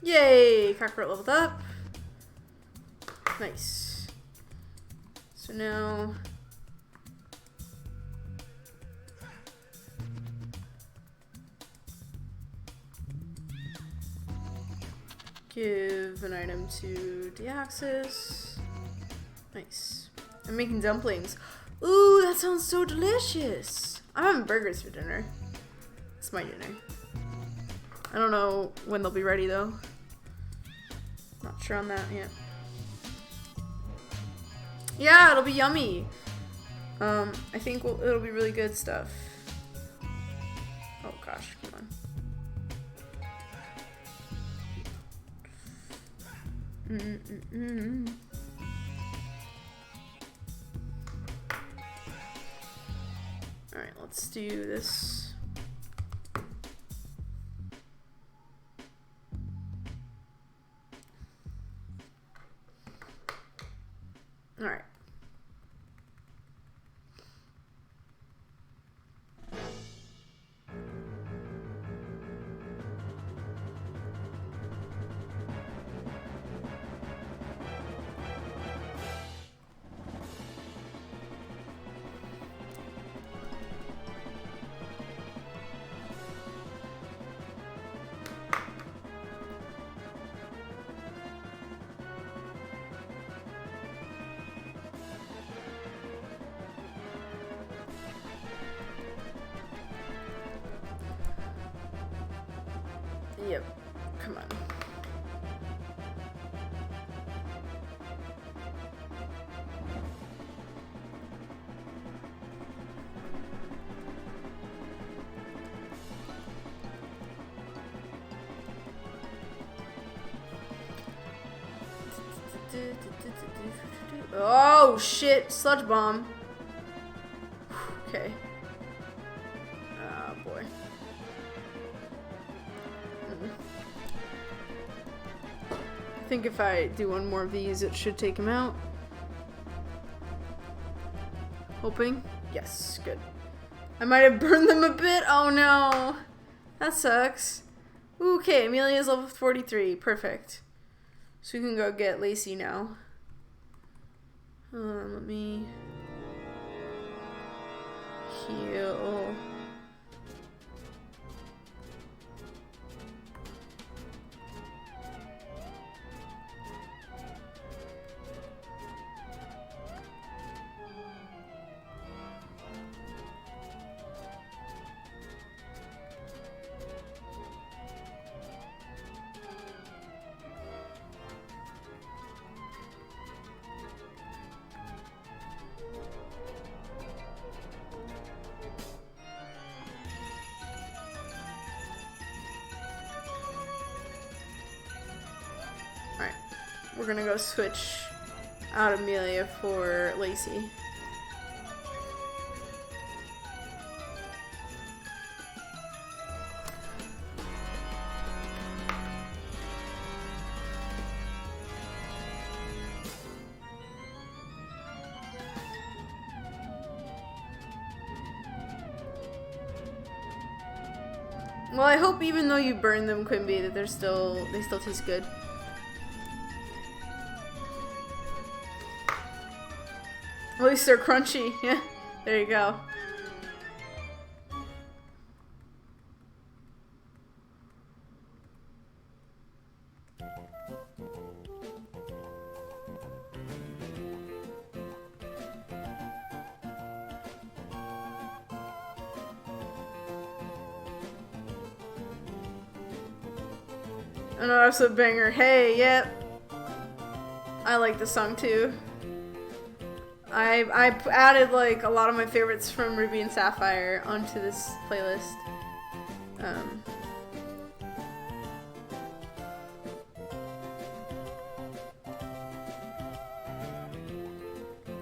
Yay! Cockroach leveled up. Nice. So now... give an item to Deoxys. Nice. I'm making dumplings. Ooh, that sounds so delicious. I'm having burgers for dinner. It's my dinner. I don't know when they'll be ready though. Not sure on that yet. Yeah, it'll be yummy. I think it'll be really good stuff. Oh gosh, come on. Alright, let's do this. Alright. Yep, come on. Oh shit, sludge bomb. Okay. Oh boy. I think if I do one more of these, it should take him out. Hoping. Yes, good. I might have burned them a bit. Oh no. That sucks. Okay, Amelia's level 43. Perfect. So we can go get Lacey now. Let me heal. Alright, we're gonna go switch out Amelia for Lacey. Well, I hope even though you burn them, Quimby, that they still taste good. At least they're crunchy. Yeah, there you go. Another absolute banger. Hey, yep. I like this song too. I added like a lot of my favorites from Ruby and Sapphire onto this playlist.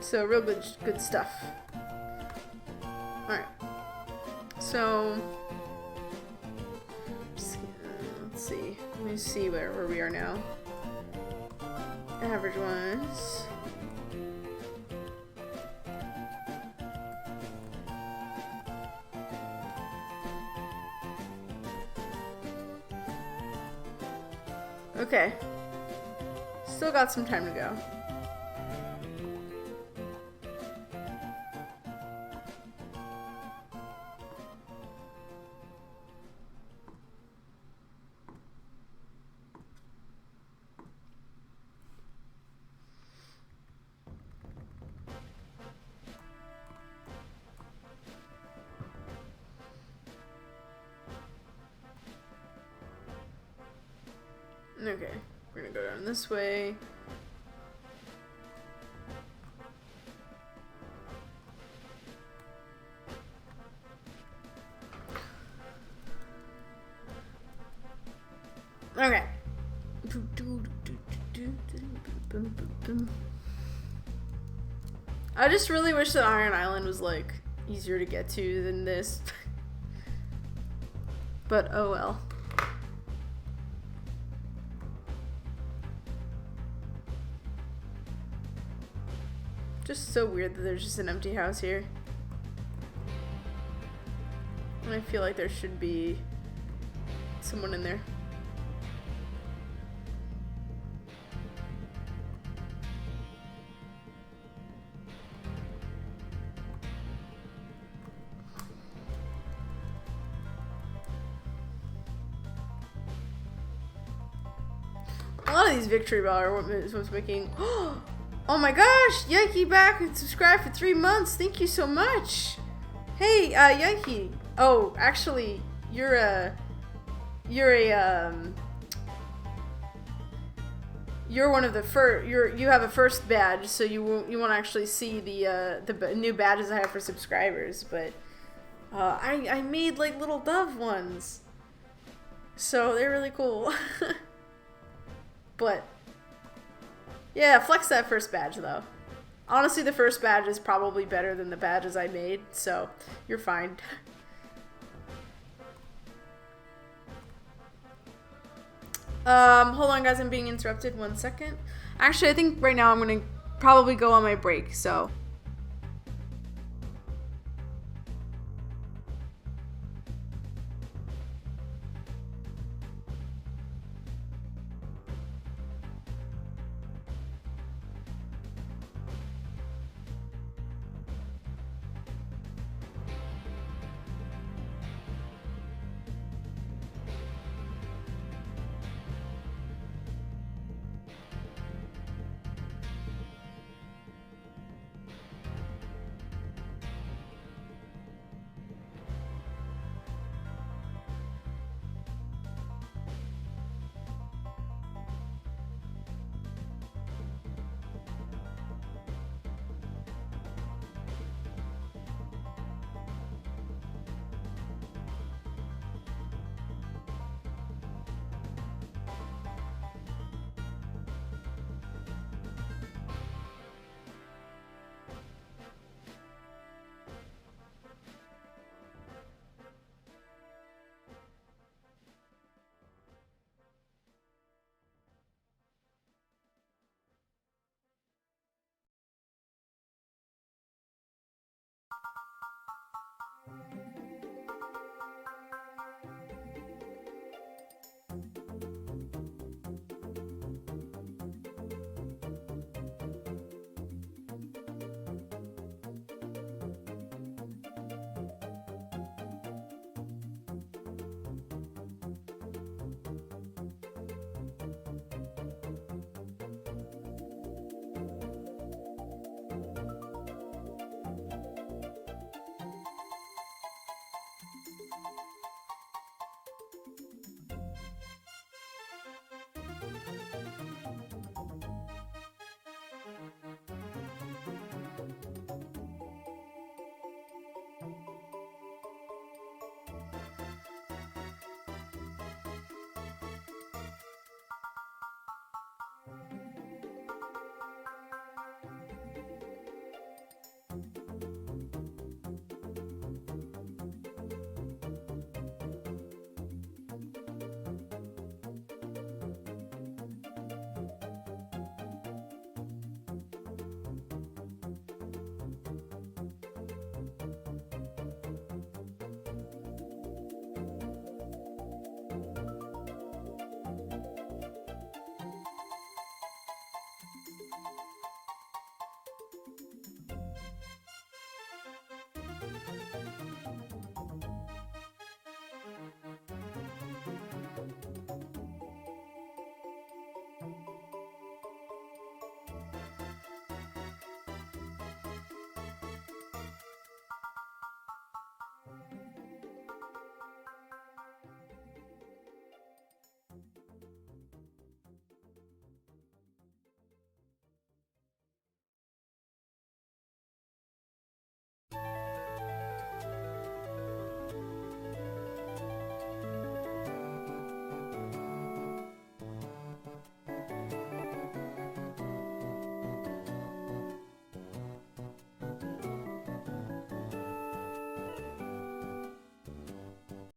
So real good stuff. All right. So let's see. Let me see where we are now. Average ones. Okay. Still got some time to go. Okay, we're gonna go down this way. Okay. I just really wish that Iron Island was like easier to get to than this. But oh well. Just so weird that there's just an empty house here. And I feel like there should be someone in there. A lot of these victory bell are what's making. Oh my gosh, Yankee back and subscribed for 3 months. Thank you so much. Hey, Yankee. Oh, actually, you're one of the first. You have a first badge, so you won't actually see the new badges I have for subscribers. But I made like little dove ones, so they're really cool. But yeah, flex that first badge though. Honestly, the first badge is probably better than the badges I made, so you're fine. Hold on guys, I'm being interrupted 1 second. Actually, I think right now I'm gonna probably go on my break, so